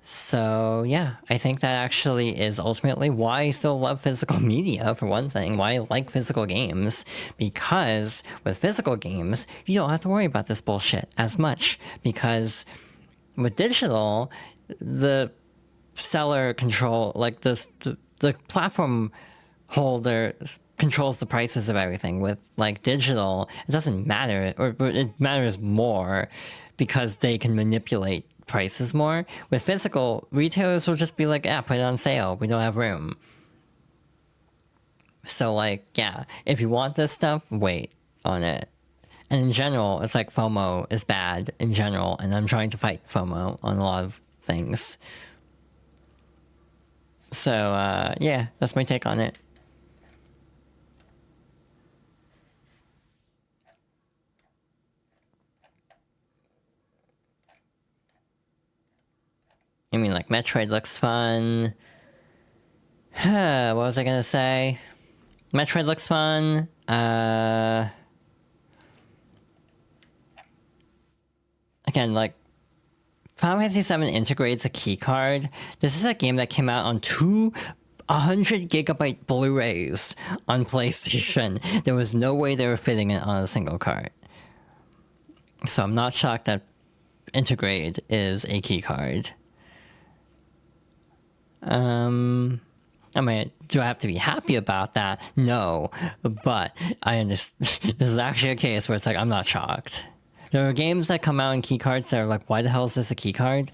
So, yeah, I think that actually is ultimately why I still love physical media, for one thing, why I like physical games. Because with physical games, you don't have to worry about this bullshit as much. Because with digital, the seller control, like the platform holder controls the prices of everything. With like digital, it doesn't matter, or it matters more because they can manipulate prices more. With physical, retailers will just be like, yeah, put it on sale, we don't have room. So like, yeah, if you want this stuff, wait on it. And in general, it's like FOMO is bad in general, and I'm trying to fight FOMO on a lot of things. So yeah, that's my take on it. I mean, like, Metroid looks fun. What was I gonna say? Metroid looks fun. Again, like, Final Fantasy VII integrates a keycard. This is a game that came out on 100 gigabyte Blu-rays on PlayStation. There was no way they were fitting it on a single card. So I'm not shocked that Integrate is a keycard. I mean, do I have to be happy about that? No, but I understand. This is actually a case where it's like, I'm not shocked. There are games that come out in keycards that are like, why the hell is this a keycard?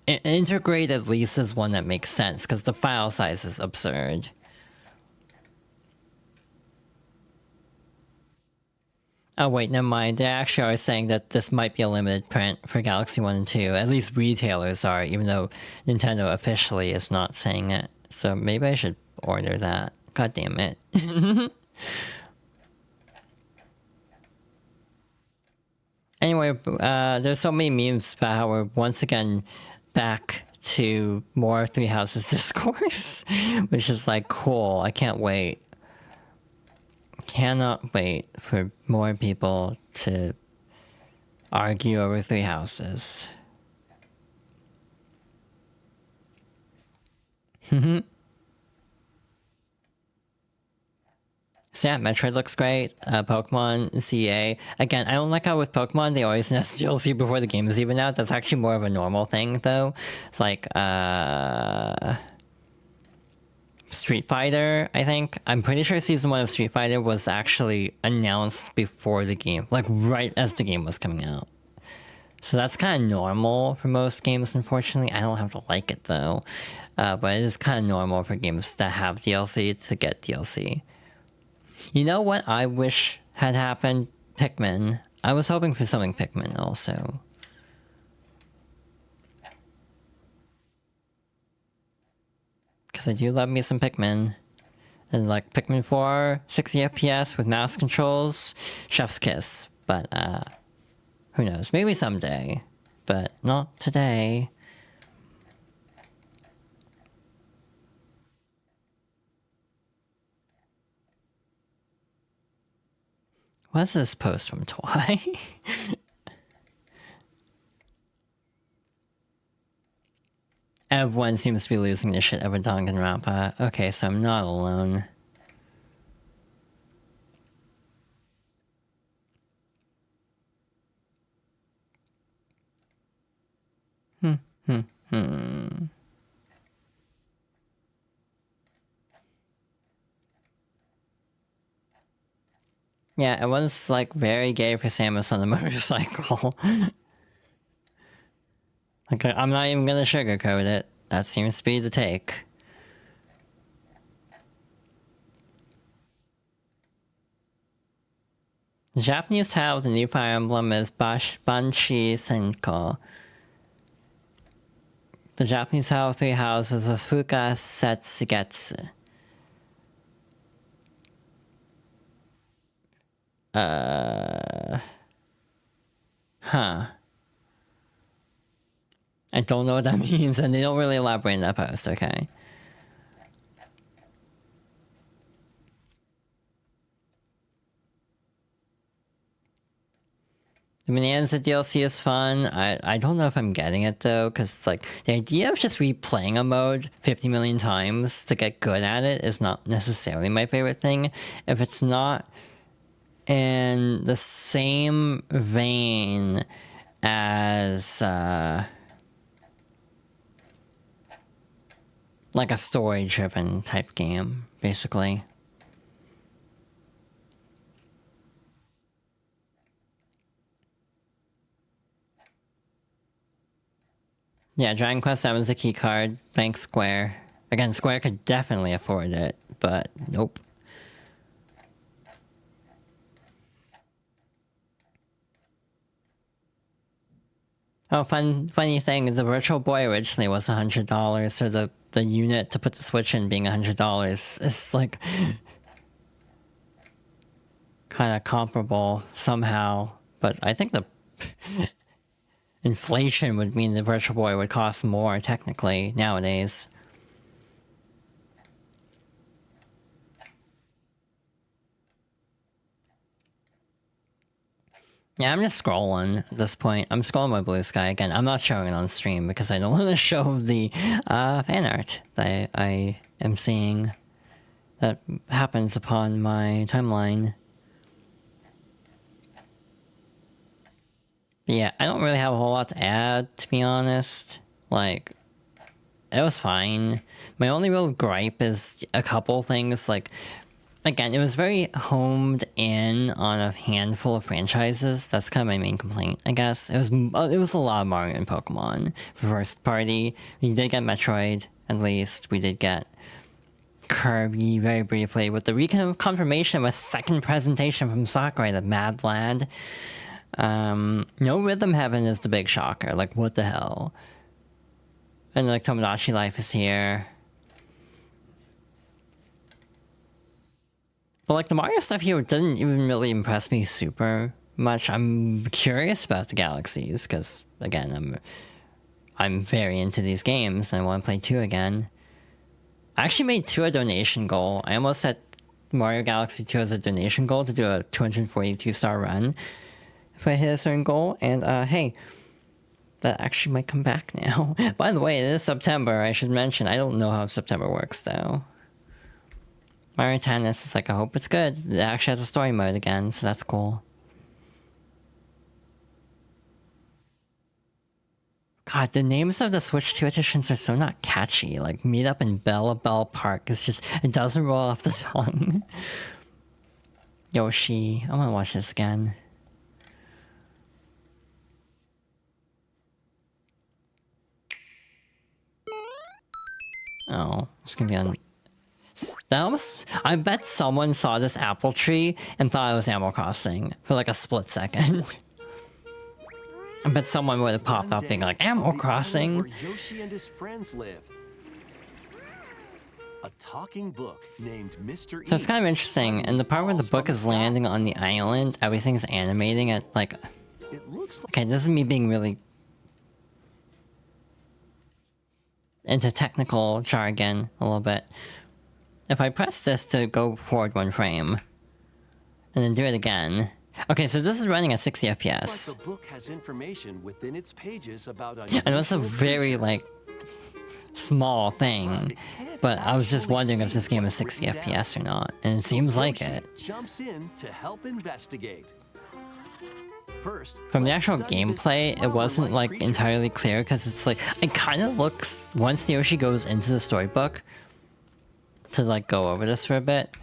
Integrate at least is one that makes sense, because the file size is absurd. Oh wait, never mind. They actually are saying that this might be a limited print for Galaxy 1 and 2. At least retailers are, even though Nintendo officially is not saying it. So maybe I should order that. God damn it. Anyway, there's so many memes about how we're once again back to more Three Houses discourse, which is like, cool. I can't wait. Cannot wait for more people to argue over Three Houses. So yeah, Metroid looks great. Pokemon, CA. Again, I don't like how with Pokemon they always announce DLC before the game is even out. That's actually more of a normal thing, though. It's like, Street Fighter, I think. I'm pretty sure Season 1 of Street Fighter was actually announced before the game. Like, right as the game was coming out. So that's kind of normal for most games, unfortunately. I don't have to like it, though. But it is kind of normal for games that have DLC to get DLC. You know what I wish had happened? Pikmin. I was hoping for something Pikmin also. Because I do love me some Pikmin. And like Pikmin 4, 60 FPS with mouse controls, chef's kiss. But who knows? Maybe someday. But not today. What's this post from Twi? Everyone seems to be losing their shit over Danganronpa. Okay, so I'm not alone. Yeah, it was like very gay for Samus on the motorcycle. Like, I'm not even gonna sugarcoat it. That seems to be the take. The Japanese title of the new Fire Emblem is Banshi Senko. The Japanese title of Three Houses is Fuka Setsugetsu. Huh. I don't know what that means, and they don't really elaborate in that post, okay? The Bonanza DLC is fun. I don't know if I'm getting it though, because like the idea of just replaying a mode 50 million times to get good at it is not necessarily my favorite thing. If it's not in the same vein as like a story-driven type game, basically. Yeah, Dragon Quest 7 is a key card. Thanks, Square. Again, Square could definitely afford it, but nope. Oh, funny thing, the Virtual Boy originally was $100, so the unit to put the Switch in being $100 is like kind of comparable somehow, but I think the inflation would mean the Virtual Boy would cost more technically nowadays. Yeah, I'm just scrolling at this point. I'm scrolling my Blue Sky again. I'm not showing it on stream because I don't want to show the fan art that I am seeing that happens upon my timeline. But yeah, I don't really have a whole lot to add, to be honest. Like, it was fine. My only real gripe is a couple things, like, again, it was very homed in on a handful of franchises. That's kind of my main complaint, I guess. It was a lot of Mario and Pokemon for first party. We did get Metroid, at least. We did get Kirby very briefly, with the reconfirmation of a second presentation from Sakurai, the Mad Lad. No Rhythm Heaven is the big shocker. Like, what the hell? And like Tomodachi Life is here. But like the Mario stuff here didn't even really impress me super much. I'm curious about the galaxies because again, I'm very into these games and I want to play 2 again. I actually made 2 a donation goal. I almost set Mario Galaxy 2 as a donation goal to do a 242-star run if I hit a certain goal. And hey, that actually might come back now. By the way, it is September. I should mention, I don't know how September works though. Mario Tennis is like, I hope it's good. It actually has a story mode again, so that's cool. God, the names of the Switch 2 editions are so not catchy. Like, Meet Up in Bella Bell Park. It's just, it doesn't roll off the tongue. Yoshi. I want to watch this again. Oh, it's gonna be on... That was... I bet someone saw this apple tree and thought it was Animal Crossing for like a split second. I bet someone would have popped up being like, Animal Crossing! Where Yoshi and his friends live. A talking book named Mr. So it's kind of interesting, and the part where the book is landing on the island, everything's animating at like... Okay, this is me being really... into technical jargon a little bit. If I press this to go forward 1 frame, and then do it again... Okay, so this is running at 60 FPS. The book has information within its pages about and it's a very, like, small thing, but I was just wondering if this game is 60 FPS or not, and it seems like it. Jumps in to help investigate. First, from the actual gameplay, it wasn't like entirely clear because it's like it kind of looks once Yoshi goes into the storybook to like go over this for a bit.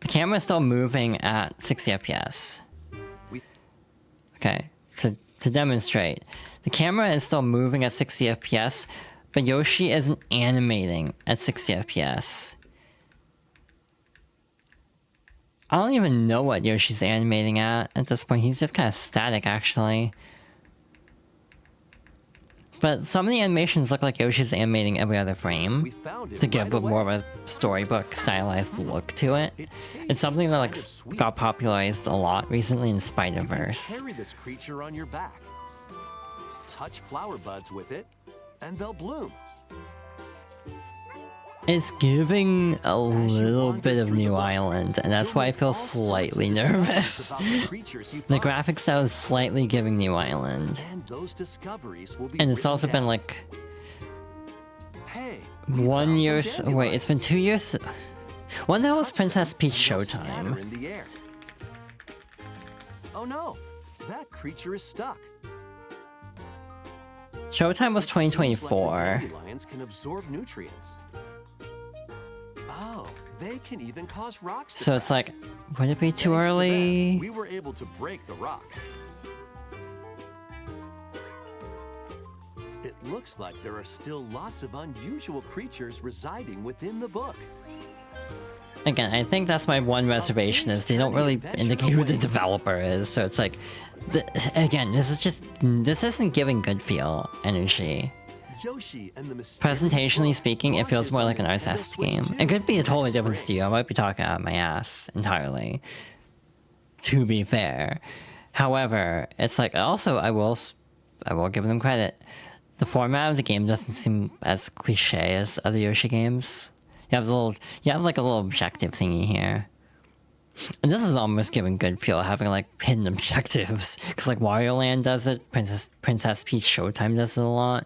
It camera is still moving at 60 FPS. Okay, to demonstrate. The camera is still moving at 60 FPS, but Yoshi isn't animating at 60 FPS. I don't even know what Yoshi's animating at this point. He's just kind of static, actually. But some of the animations look like Yoshi's animating every other frame to give more of a storybook stylized look to it. It's something that like got popularized a lot recently in Spider-Verse. Carry this creature on your back. Touch flower buds with it, and they'll bloom. It's giving a little bit of New Island, and that's why I feel slightly nervous. The graphic style is slightly giving New Island. And it's also been like 1 year. Wait, it's been 2 years. When the hell was Princess Peach Showtime? Oh no, that creature is stuck. Showtime was 2024. Dandelions can absorb nutrients. Oh, they can even cause rocks to So it's like, would it be too early? We were able to break the rock. It looks like there are still lots of unusual creatures residing within the book. Again, I think that's my one reservation is they don't really indicate who the developer is. So it's like, again, this isn't giving good feel energy. Presentationally speaking, it feels more like an RSS game. It could be a totally different studio. I might be talking out my ass entirely. To be fair. However, it's like, also, I will give them credit. The format of the game doesn't seem as cliche as other Yoshi games. You have like a little objective thingy here. And this is almost giving good feel, having like hidden objectives. Because like Wario Land does it, Princess Peach Showtime does it a lot.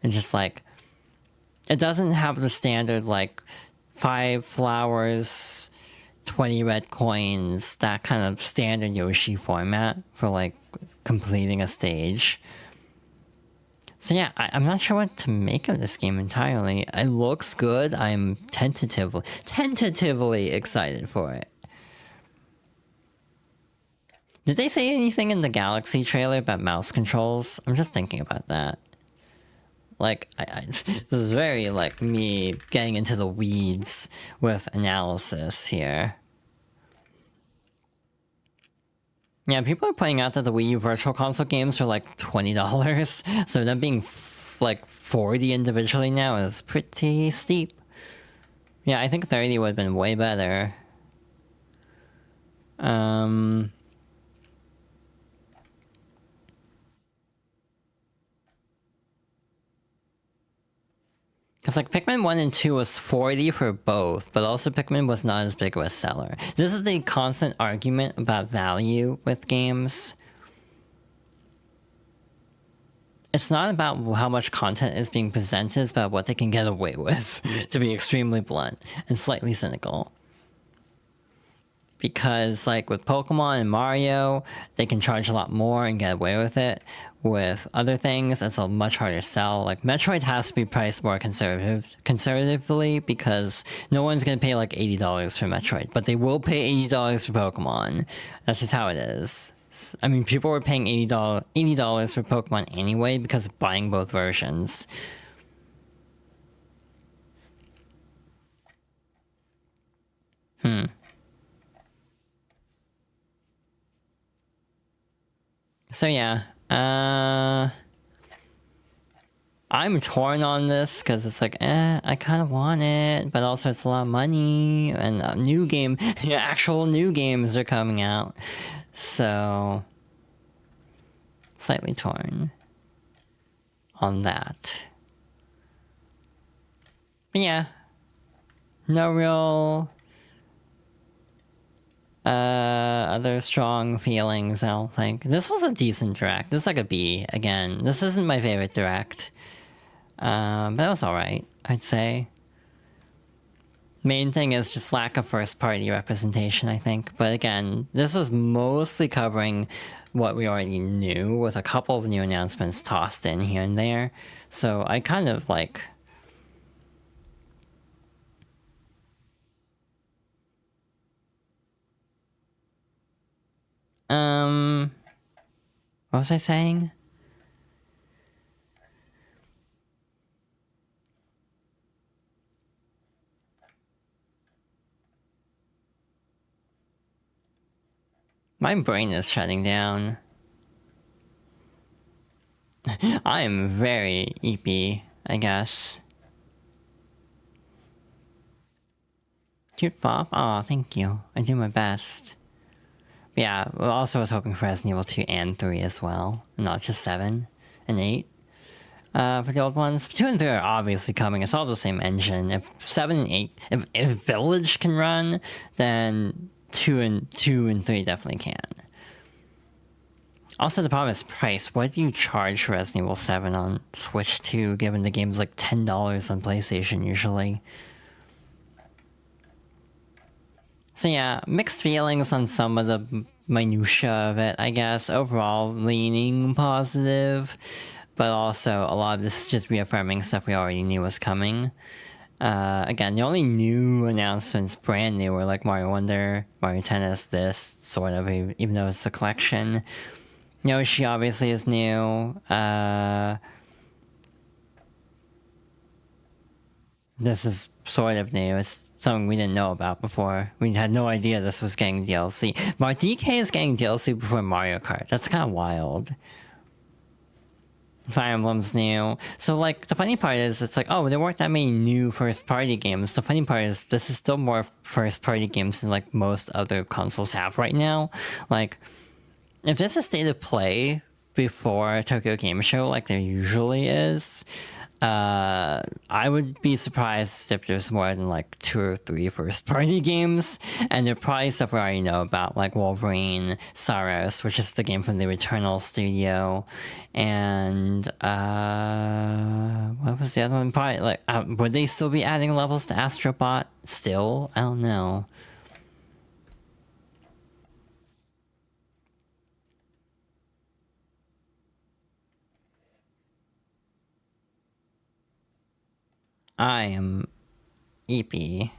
And just like, it doesn't have the standard like 5 flowers, 20 red coins, that kind of standard Yoshi format for like completing a stage. So yeah, I'm not sure what to make of this game entirely. It looks good. I'm tentatively excited for it. Did they say anything in the Galaxy trailer about mouse controls? I'm just thinking about that. Like, this is very, like, me getting into the weeds with analysis here. Yeah, people are pointing out that the Wii U Virtual Console games are like $20, so them being like 40 individually now is pretty steep. Yeah, I think 30 would have been way better. Because like Pikmin 1 and 2 was 40 for both, but also Pikmin was not as big of a seller. This is the constant argument about value with games. It's not about how much content is being presented, it's about what they can get away with, to be extremely blunt and slightly cynical. Because like with Pokemon and Mario, they can charge a lot more and get away with it. With other things, it's a much harder sell. Like Metroid has to be priced more conservatively because no one's gonna pay like $80 for Metroid, but they will pay $80 for Pokemon. That's just how it is. I mean, people were paying $80 for Pokemon anyway because of buying both versions. So yeah, I'm torn on this because it's like, I kind of want it, but also it's a lot of money and actual new games are coming out, so slightly torn on that. But yeah, no real other strong feelings, I don't think. This was a decent direct. This is like a B, again. This isn't my favorite direct. But it was alright, I'd say. Main thing is just lack of first-party representation, I think. But again, this was mostly covering what we already knew, with a couple of new announcements tossed in here and there. So I kind of like... What was I saying? My brain is shutting down. I'm very eepy, I guess. Cute Pop? Aw, thank you. I do my best. Yeah, well, also was hoping for Resident Evil 2 and 3 as well, not just 7 and 8. For the old ones, 2 and 3 are obviously coming. It's all the same engine. If 7 and 8, if Village can run, then 2 and 3 definitely can. Also, the problem is price. What do you charge for Resident Evil 7 on Switch 2, given the game's like $10 on PlayStation usually? So yeah, mixed feelings on some of the minutia of it, I guess. Overall, leaning positive, but also a lot of this is just reaffirming stuff we already knew was coming. Again, the only new announcements, brand new, were like Mario Wonder, Mario Tennis, this, sort of, even though it's a collection. Yoshi obviously is new. This is sort of new. It's something we didn't know about before. We had no idea this was getting DLC. DK is getting DLC before Mario Kart. That's kind of wild. Fire Emblem's new. So, like, the funny part is, it's like, oh, there weren't that many new first-party games. The funny part is, this is still more first-party games than, like, most other consoles have right now. Like, if this is state of play before Tokyo Game Show, like there usually is, I would be surprised if there's more than like 2 or 3 first-party games, and they're probably stuff we already know about, like Wolverine, Saros, which is the game from the Returnal studio, and what was the other one? Probably like, would they still be adding levels to Astrobot still? I don't know. I am eepy.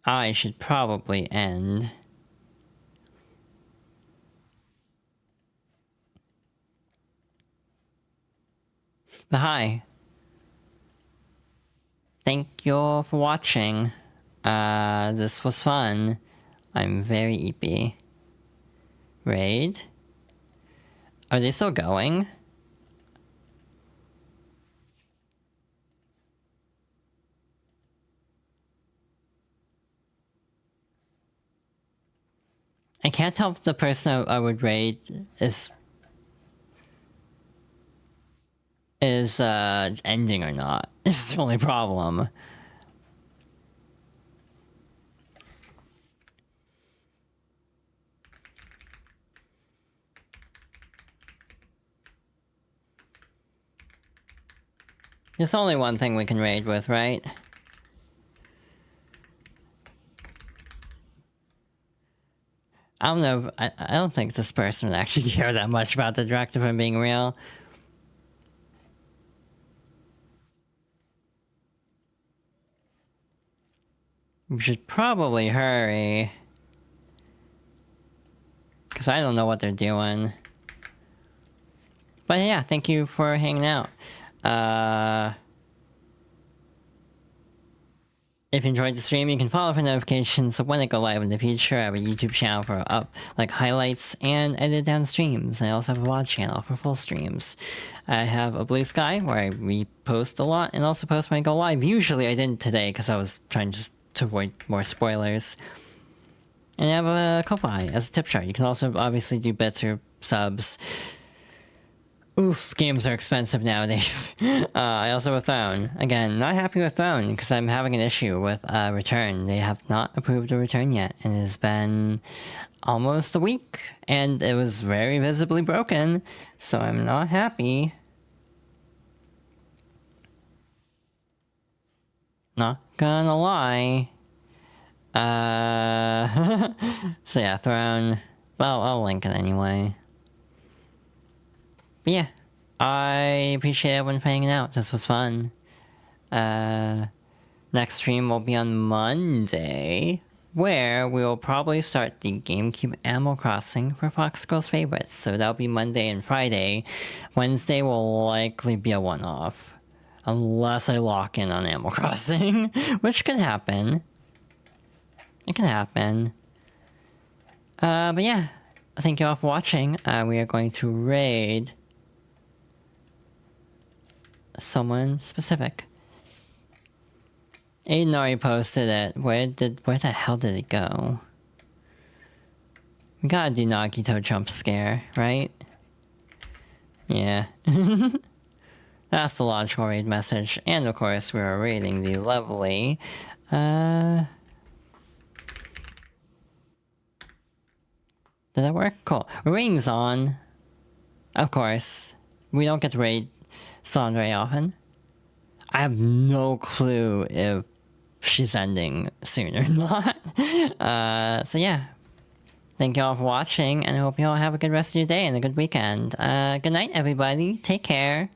I should probably end. But hi. Thank you all for watching. This was fun. I'm very eepy. Raid? Are they still going? I can't tell if the person I would raid is ending or not. It's the only problem. There's only one thing we can raid with, right? I don't know. I don't think this person would actually care that much about the directive and being real. We should probably hurry. Because I don't know what they're doing. But yeah, thank you for hanging out. If you enjoyed the stream, you can follow for notifications of when I go live in the future. I have a YouTube channel for highlights and edit down streams. I also have a VOD channel for full streams. I have a Blue Sky where I repost a lot and also post when I go live. Usually I didn't today because I was trying to avoid more spoilers. And I have a Ko-Fi as a tip jar. You can also obviously do bits or subs. Oof, games are expensive nowadays. I also have a phone. Again, not happy with phone because I'm having an issue with return. They have not approved a return yet, and it has been almost a week, and it was very visibly broken, so I'm not happy. Not gonna lie. So yeah, Throne. Well, I'll link it anyway. But yeah, I appreciate everyone for hanging out. This was fun. Next stream will be on Monday. where we'll probably start the GameCube Animal Crossing for Fox Girls Favorites. So that'll be Monday and Friday. Wednesday will likely be a one-off. Unless I lock in on Animal Crossing, which could happen. It can happen. But yeah, thank you all for watching. We are going to raid someone specific. Aiden already posted it. Where the hell did it go? We gotta do Nagito jump scare, right? Yeah. That's the logical raid message. And of course, we are raiding the lovely... Did that work? Cool. Rings on. Of course. We don't get to raid Son very often. I have no clue if she's ending soon or not. So yeah. Thank you all for watching, and I hope you all have a good rest of your day and a good weekend. Good night, everybody. Take care.